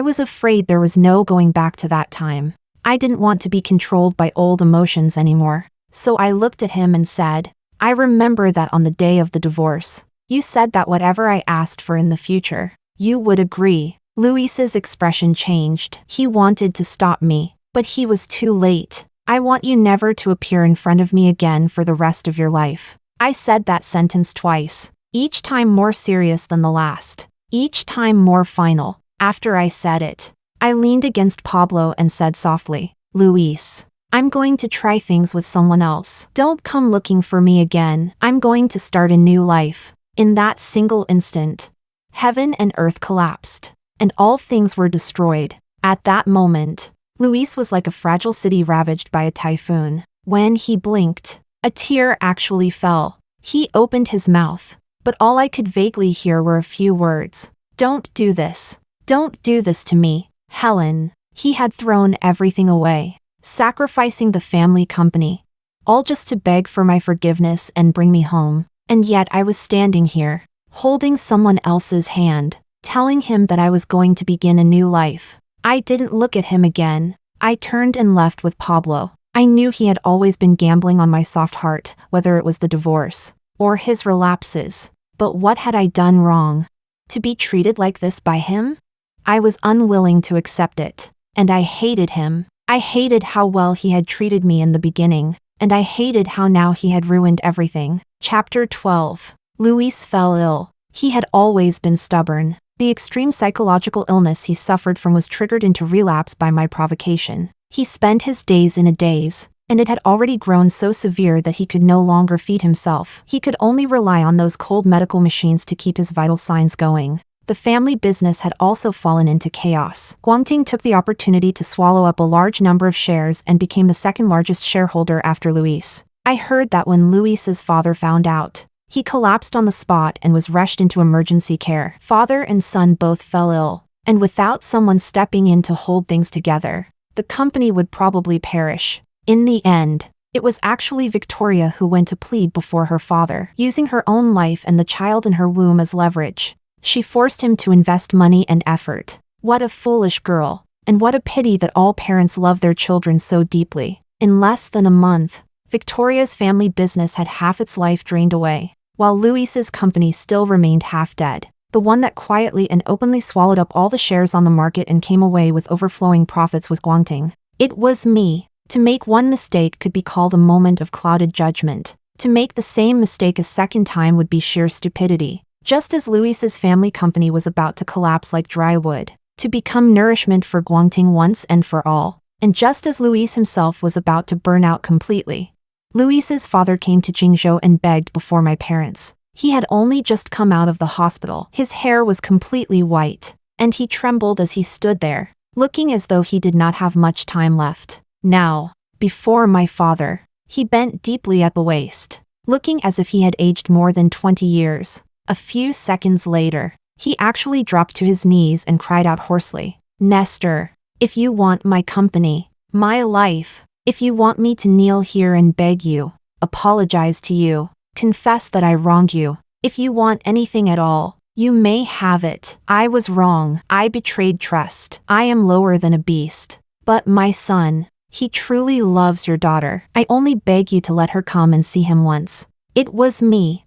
was afraid there was no going back to that time. I didn't want to be controlled by old emotions anymore. So I looked at him and said, "I remember that on the day of the divorce, you said that whatever I asked for in the future, you would agree." Luis's expression changed. He wanted to stop me, but he was too late. "I want you never to appear in front of me again for the rest of your life." I said that sentence twice, each time more serious than the last, each time more final. After I said it, I leaned against Pablo and said softly, "Luis, I'm going to try things with someone else. Don't come looking for me again. I'm going to start a new life." In that single instant, heaven and earth collapsed, and all things were destroyed. At that moment, Luis was like a fragile city ravaged by a typhoon. When he blinked, a tear actually fell. He opened his mouth, but all I could vaguely hear were a few words. "Don't do this. Don't do this to me, Helen." He had thrown everything away, sacrificing the family company, all just to beg for my forgiveness and bring me home. And yet I was standing here, holding someone else's hand, telling him that I was going to begin a new life. I didn't look at him again. I turned and left with Pablo. I knew he had always been gambling on my soft heart, whether it was the divorce or his relapses. But what had I done wrong? To be treated like this by him? I was unwilling to accept it, and I hated him. I hated how well he had treated me in the beginning, and I hated how now he had ruined everything. Chapter 12. Luis fell ill. He had always been stubborn. The extreme psychological illness he suffered from was triggered into relapse by my provocation. He spent his days in a daze, and it had already grown so severe that he could no longer feed himself. He could only rely on those cold medical machines to keep his vital signs going. The family business had also fallen into chaos. Guangting took the opportunity to swallow up a large number of shares and became the second largest shareholder after Luis. I heard that when Luis's father found out, he collapsed on the spot and was rushed into emergency care. Father and son both fell ill, and without someone stepping in to hold things together, the company would probably perish. In the end, it was actually Victoria who went to plead before her father, using her own life and the child in her womb as leverage. She forced him to invest money and effort. What a foolish girl, and what a pity that all parents love their children so deeply. In less than a month, Victoria's family business had half its life drained away, while Luis's company still remained half dead. The one that quietly and openly swallowed up all the shares on the market and came away with overflowing profits was Guangting. It was me. To make one mistake could be called a moment of clouded judgment. To make the same mistake a second time would be sheer stupidity. Just as Luis's family company was about to collapse like dry wood, to become nourishment for Guangting once and for all, and just as Luis himself was about to burn out completely, Luis's father came to Jingzhou and begged before my parents. He had only just come out of the hospital. His hair was completely white, and he trembled as he stood there, looking as though he did not have much time left. Now, before my father, he bent deeply at the waist, looking as if he had aged more than 20 years. A few seconds later, he actually dropped to his knees and cried out hoarsely, "Nestor, if you want my company, my life, if you want me to kneel here and beg you, apologize to you, confess that I wronged you, if you want anything at all, you may have it. I was wrong. I betrayed trust. I am lower than a beast. But my son, he truly loves your daughter. I only beg you to let her come and see him once. It was me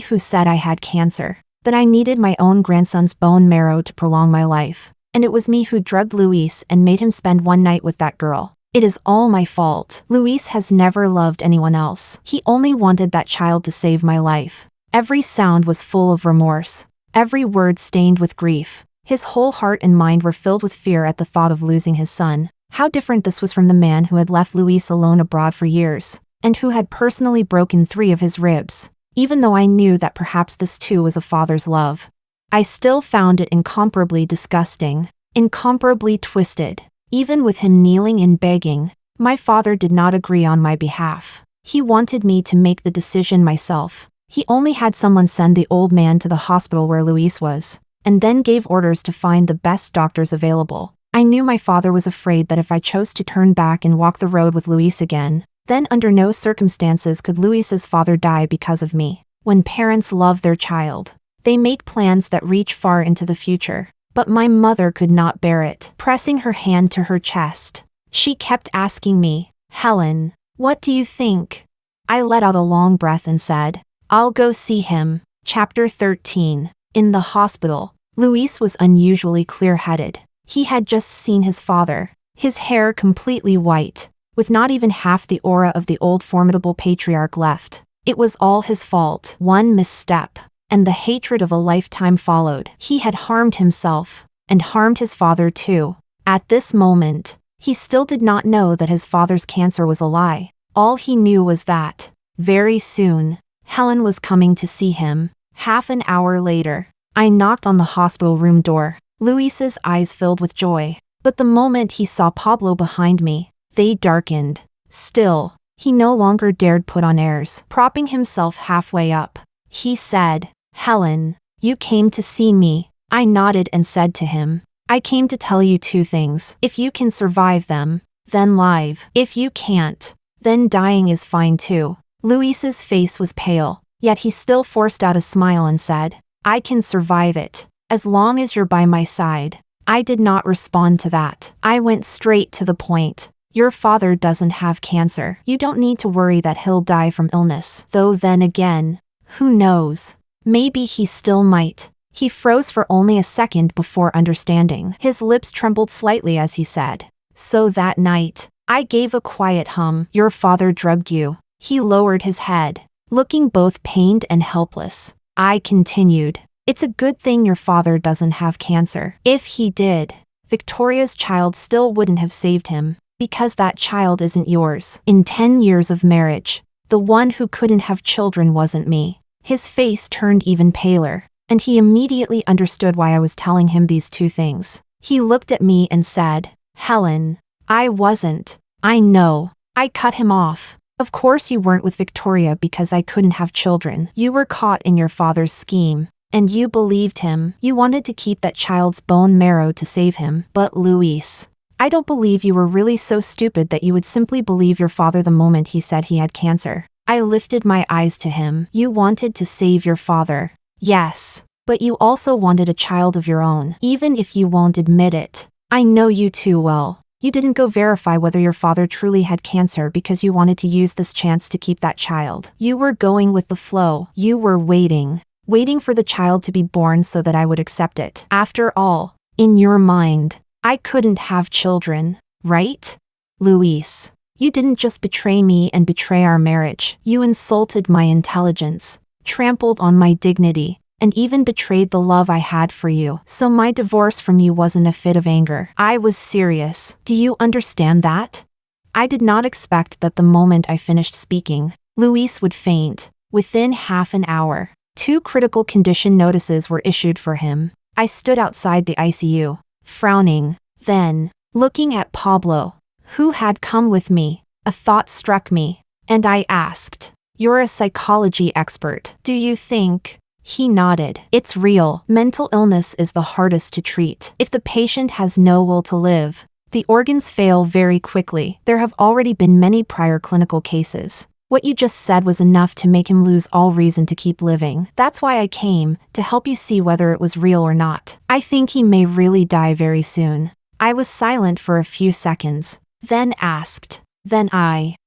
who said I had cancer, that I needed my own grandson's bone marrow to prolong my life, and it was me who drugged Luis and made him spend one night with that girl. It is all my fault. Luis has never loved anyone else. He only wanted that child to save my life." Every sound was full of remorse, every word stained with grief. His whole heart and mind were filled with fear at the thought of losing his son. How different this was from the man who had left Luis alone abroad for years, and who had personally broken 3 of his ribs. Even though I knew that perhaps this too was a father's love, I still found it incomparably disgusting, incomparably twisted. Even with him kneeling and begging, my father did not agree on my behalf. He wanted me to make the decision myself. He only had someone send the old man to the hospital where Luis was, and then gave orders to find the best doctors available. I knew my father was afraid that if I chose to turn back and walk the road with Luis again, then under no circumstances could Luis's father die because of me. When parents love their child, they make plans that reach far into the future. But my mother could not bear it. Pressing her hand to her chest, she kept asking me, "Helen, what do you think?" I let out a long breath and said, "I'll go see him." Chapter 13. In the hospital, Luis was unusually clear-headed. He had just seen his father, his hair completely white, with not even half the aura of the old formidable patriarch left. It was all his fault. One misstep, and the hatred of a lifetime followed. He had harmed himself, and harmed his father too. At this moment, he still did not know that his father's cancer was a lie. All he knew was that, very soon, Helen was coming to see him. Half an hour later, I knocked on the hospital room door. Luis's eyes filled with joy. But the moment he saw Pablo behind me, they darkened. Still, he no longer dared put on airs. Propping himself halfway up, he said, "Helen, you came to see me." I nodded and said to him, "I came to tell you two things. If you can survive them, then live. If you can't, then dying is fine too." Luis's face was pale, yet he still forced out a smile and said, "I can survive it, as long as you're by my side." I did not respond to that. I went straight to the point. "Your father doesn't have cancer. You don't need to worry that he'll die from illness. Though then again, who knows? Maybe he still might." He froze for only a second before understanding. His lips trembled slightly as he said, "So that night," I gave a quiet hum. "Your father drugged you." He lowered his head, looking both pained and helpless. I continued, "It's a good thing your father doesn't have cancer. If he did, Victoria's child still wouldn't have saved him, because that child isn't yours. In 10 years of marriage, the one who couldn't have children wasn't me." His face turned even paler, and he immediately understood why I was telling him these two things. He looked at me and said, "Helen, I wasn't." "I know." I cut him off. "Of course you weren't with Victoria because I couldn't have children. You were caught in your father's scheme. And you believed him. You wanted to keep that child's bone marrow to save him. But Luis, I don't believe you were really so stupid that you would simply believe your father the moment he said he had cancer." I lifted my eyes to him. "You wanted to save your father. Yes. But you also wanted a child of your own. Even if you won't admit it. I know you too well. You didn't go verify whether your father truly had cancer because you wanted to use this chance to keep that child. You were going with the flow. You were waiting for the child to be born so that I would accept it. After all, in your mind, I couldn't have children, right? Luis, you didn't just betray me and betray our marriage. You insulted my intelligence, trampled on my dignity, and even betrayed the love I had for you. So my divorce from you wasn't a fit of anger. I was serious. Do you understand that?" I did not expect that the moment I finished speaking, Luis would faint. Within half an hour, 2 critical condition notices were issued for him. I stood outside the ICU, frowning. Then, looking at Pablo, who had come with me, a thought struck me, and I asked, "You're a psychology expert. Do you think?" He nodded. "It's real. Mental illness is the hardest to treat. If the patient has no will to live, the organs fail very quickly. There have already been many prior clinical cases. What you just said was enough to make him lose all reason to keep living. That's why I came, to help you see whether it was real or not. I think he may really die very soon." I was silent for a few seconds, then asked, "Then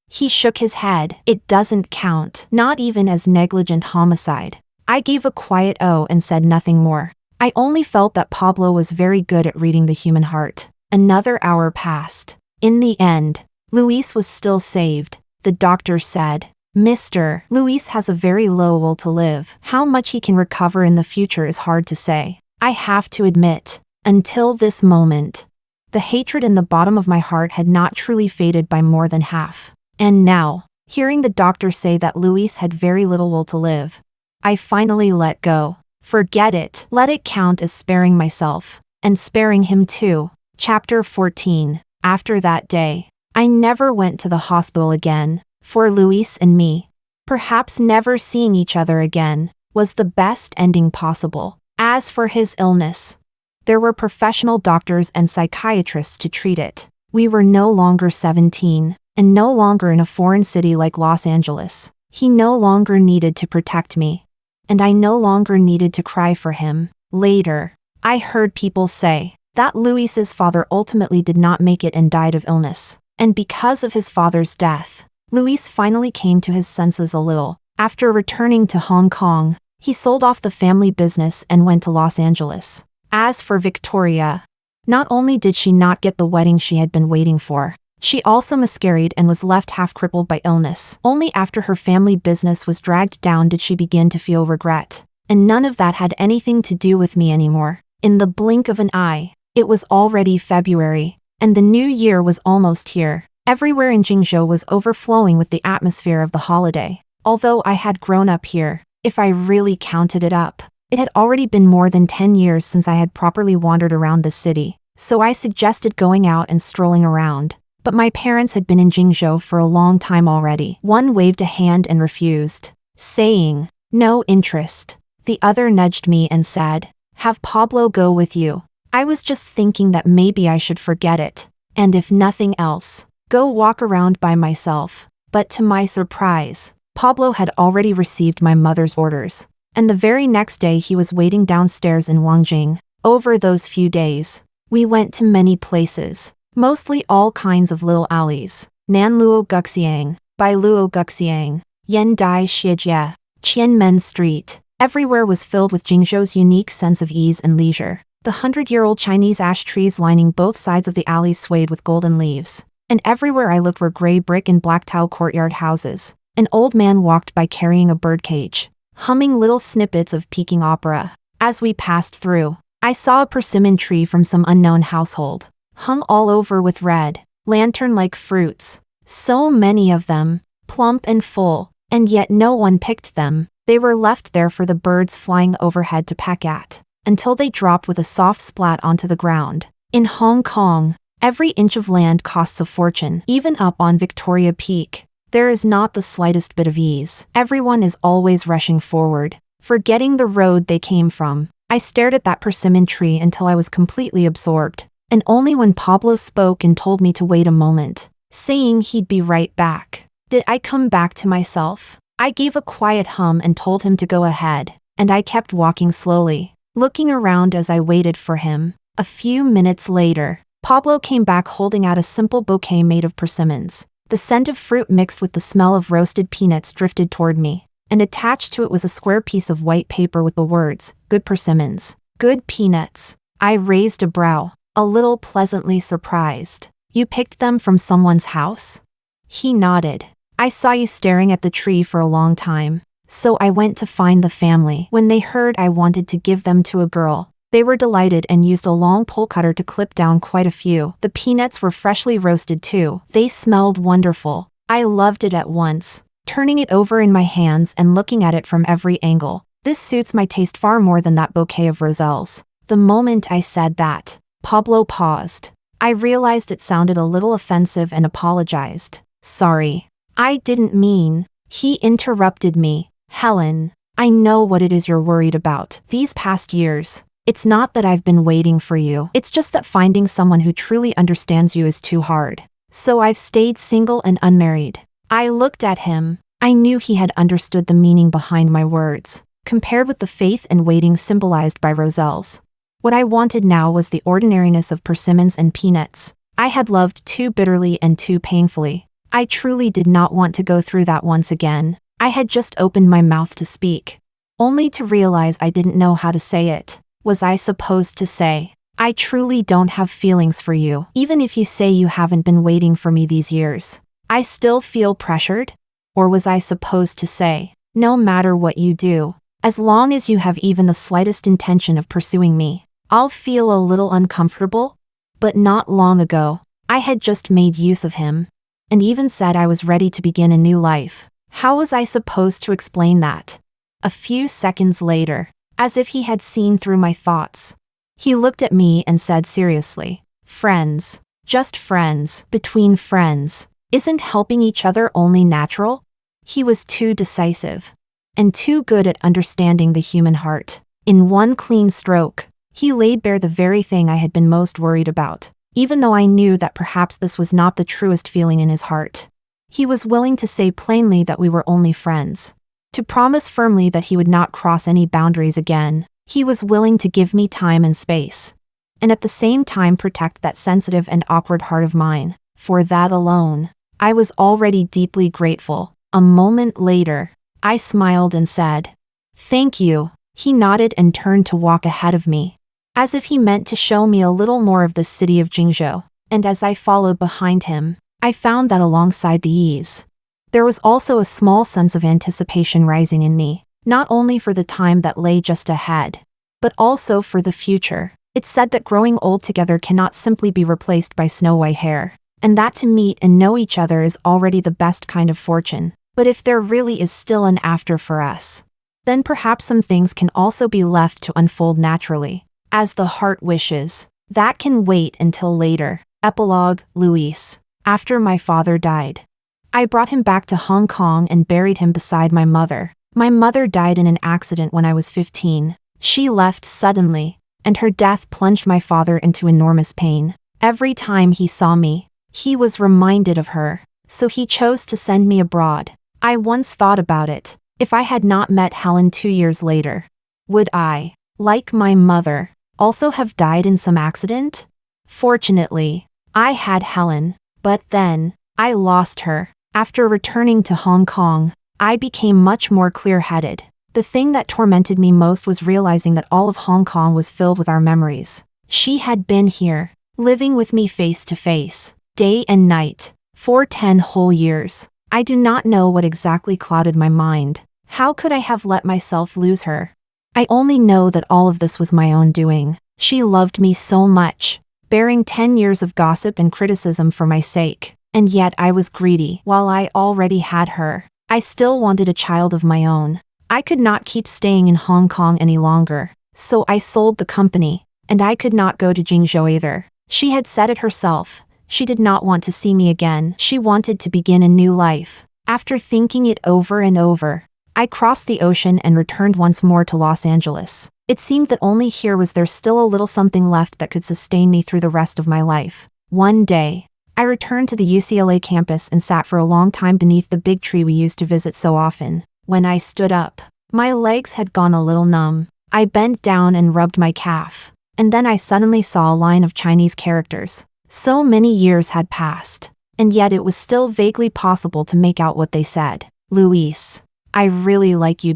He shook his head. "It doesn't count, not even as negligent homicide." I gave a quiet "oh" and said nothing more. I only felt that Pablo was very good at reading the human heart. Another hour passed. In the end, Luis was still saved. The doctor said, "Mr. Luis has a very low will to live. How much he can recover in the future is hard to say." I have to admit, until this moment, the hatred in the bottom of my heart had not truly faded by more than half. And now, hearing the doctor say that Luis had very little will to live, I finally let go. Forget it. Let it count as sparing myself, and sparing him too. Chapter 14. After that day, I never went to the hospital again. For Luis and me, perhaps never seeing each other again was the best ending possible. As for his illness, there were professional doctors and psychiatrists to treat it. We were no longer 17, and no longer in a foreign city like Los Angeles. He no longer needed to protect me, and I no longer needed to cry for him. Later, I heard people say that Luis's father ultimately did not make it and died of illness. And because of his father's death, Luis finally came to his senses a little. After returning to Hong Kong, he sold off the family business and went to Los Angeles. As for Victoria, not only did she not get the wedding she had been waiting for, She also miscarried and was left half-crippled by illness. Only after her family business was dragged down did she begin to feel regret. And none of that had anything to do with me anymore. In the blink of an eye, it was already February, and the new year was almost here. Everywhere in Jingzhou was overflowing with the atmosphere of the holiday. Although I had grown up here, if I really counted it up, it had already been more than 10 years since I had properly wandered around the city. So I suggested going out and strolling around. But my parents had been in Jingzhou for a long time already. One waved a hand and refused, saying, "No interest." The other nudged me and said, "Have Pablo go with you." I was just thinking that maybe I should forget it, and if nothing else, go walk around by myself. But to my surprise, Pablo had already received my mother's orders, and the very next day he was waiting downstairs in Wangjing. Over those few days, we went to many places, mostly all kinds of little alleys. Nanluo Guxiang, Bailuo Guxiang, Yendai Xijie, Qianmen Street. Everywhere was filled with Jingzhou's unique sense of ease and leisure. The 100-year-old Chinese ash trees lining both sides of the alleys swayed with golden leaves. And everywhere I looked were gray brick and black tile courtyard houses. An old man walked by carrying a birdcage, humming little snippets of Peking opera. As we passed through, I saw a persimmon tree from some unknown household, hung all over with red, lantern-like fruits. So many of them, plump and full, and yet no one picked them. They were left there for the birds flying overhead to peck at, until they dropped with a soft splat onto the ground. In Hong Kong, every inch of land costs a fortune. Even up on Victoria Peak, there is not the slightest bit of ease. Everyone is always rushing forward, forgetting the road they came from. I stared at that persimmon tree until I was completely absorbed, and only when Pablo spoke and told me to wait a moment, saying he'd be right back, did I come back to myself. I gave a quiet hum and told him to go ahead, and I kept walking slowly, looking around as I waited for him. A few minutes later, Pablo came back holding out a simple bouquet made of persimmons. The scent of fruit mixed with the smell of roasted peanuts drifted toward me, and attached to it was a square piece of white paper with the words, "Good persimmons, good peanuts." I raised a brow, a little pleasantly surprised. "You picked them from someone's house?" He nodded. "I saw you staring at the tree for a long time, so I went to find the family. When they heard I wanted to give them to a girl, they were delighted and used a long pole cutter to clip down quite a few. The peanuts were freshly roasted too. They smelled wonderful. I loved it at once, turning it over in my hands and looking at it from every angle. This suits my taste far more than that bouquet of roselles." The moment I said that, Pablo paused. I realized it sounded a little offensive and apologized. "Sorry. I didn't mean." He interrupted me. "Helen, I know what it is you're worried about. These past years, it's not that I've been waiting for you. It's just that finding someone who truly understands you is too hard. So I've stayed single and unmarried." I looked at him. I knew he had understood the meaning behind my words, compared with the faith and waiting symbolized by roselles. What I wanted now was the ordinariness of persimmons and peanuts. I had loved too bitterly and too painfully. I truly did not want to go through that once again. I had just opened my mouth to speak, only to realize I didn't know how to say it. Was I supposed to say, "I truly don't have feelings for you, even if you say you haven't been waiting for me these years"? I still feel pressured? Or was I supposed to say, "No matter what you do, as long as you have even the slightest intention of pursuing me, I'll feel a little uncomfortable"? But not long ago, I had just made use of him, and even said I was ready to begin a new life. How was I supposed to explain that? A few seconds later, as if he had seen through my thoughts, he looked at me and said seriously, "Friends, just friends, between friends, isn't helping each other only natural?" He was too decisive, and too good at understanding the human heart. In one clean stroke, he laid bare the very thing I had been most worried about. Even though I knew that perhaps this was not the truest feeling in his heart, he was willing to say plainly that we were only friends, to promise firmly that he would not cross any boundaries again. He was willing to give me time and space, and at the same time protect that sensitive and awkward heart of mine. For that alone, I was already deeply grateful. A moment later, I smiled and said, "Thank you." He nodded and turned to walk ahead of me, as if he meant to show me a little more of the city of Jingzhou. And as I followed behind him, I found that alongside the ease, there was also a small sense of anticipation rising in me, not only for the time that lay just ahead, but also for the future. It's said that growing old together cannot simply be replaced by snow-white hair, and that to meet and know each other is already the best kind of fortune. But if there really is still an after for us, then perhaps some things can also be left to unfold naturally, as the heart wishes. That can wait until later. Epilogue, Luis. After my father died, I brought him back to Hong Kong and buried him beside my mother. My mother died in an accident when I was 15. She left suddenly, and her death plunged my father into enormous pain. Every time he saw me, he was reminded of her, so he chose to send me abroad. I once thought about it. If I had not met Helen 2 years later, would I, like my mother, also have died in some accident? Fortunately, I had Helen, but then, I lost her. After returning to Hong Kong, I became much more clear-headed. The thing that tormented me most was realizing that all of Hong Kong was filled with our memories. She had been here, living with me face to face, day and night, for 10 whole years. I do not know what exactly clouded my mind. How could I have let myself lose her? I only know that all of this was my own doing. She loved me so much, bearing 10 years of gossip and criticism for my sake. And yet I was greedy. While I already had her, I still wanted a child of my own. I could not keep staying in Hong Kong any longer, so I sold the company, and I could not go to Jingzhou either. She had said it herself. She did not want to see me again. She wanted to begin a new life. After thinking it over and over, I crossed the ocean and returned once more to Los Angeles. It seemed that only here was there still a little something left that could sustain me through the rest of my life. One day, I returned to the UCLA campus and sat for a long time beneath the big tree we used to visit so often. When I stood up, my legs had gone a little numb. I bent down and rubbed my calf, and then I suddenly saw a line of Chinese characters. So many years had passed, and yet it was still vaguely possible to make out what they said. Luis, I really like you.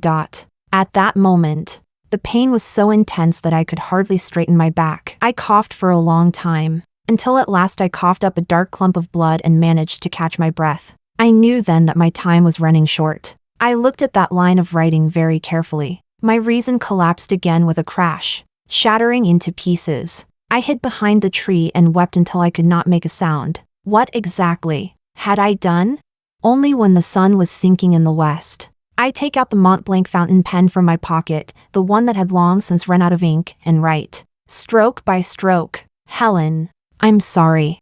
At that moment, the pain was so intense that I could hardly straighten my back. I coughed for a long time, until at last I coughed up a dark clump of blood and managed to catch my breath. I knew then that my time was running short. I looked at that line of writing very carefully. My reason collapsed again with a crash, shattering into pieces. I hid behind the tree and wept until I could not make a sound. What exactly had I done? Only when the sun was sinking in the west, I take out the Mont Blanc fountain pen from my pocket, the one that had long since run out of ink, and write, stroke by stroke, Helen, I'm sorry.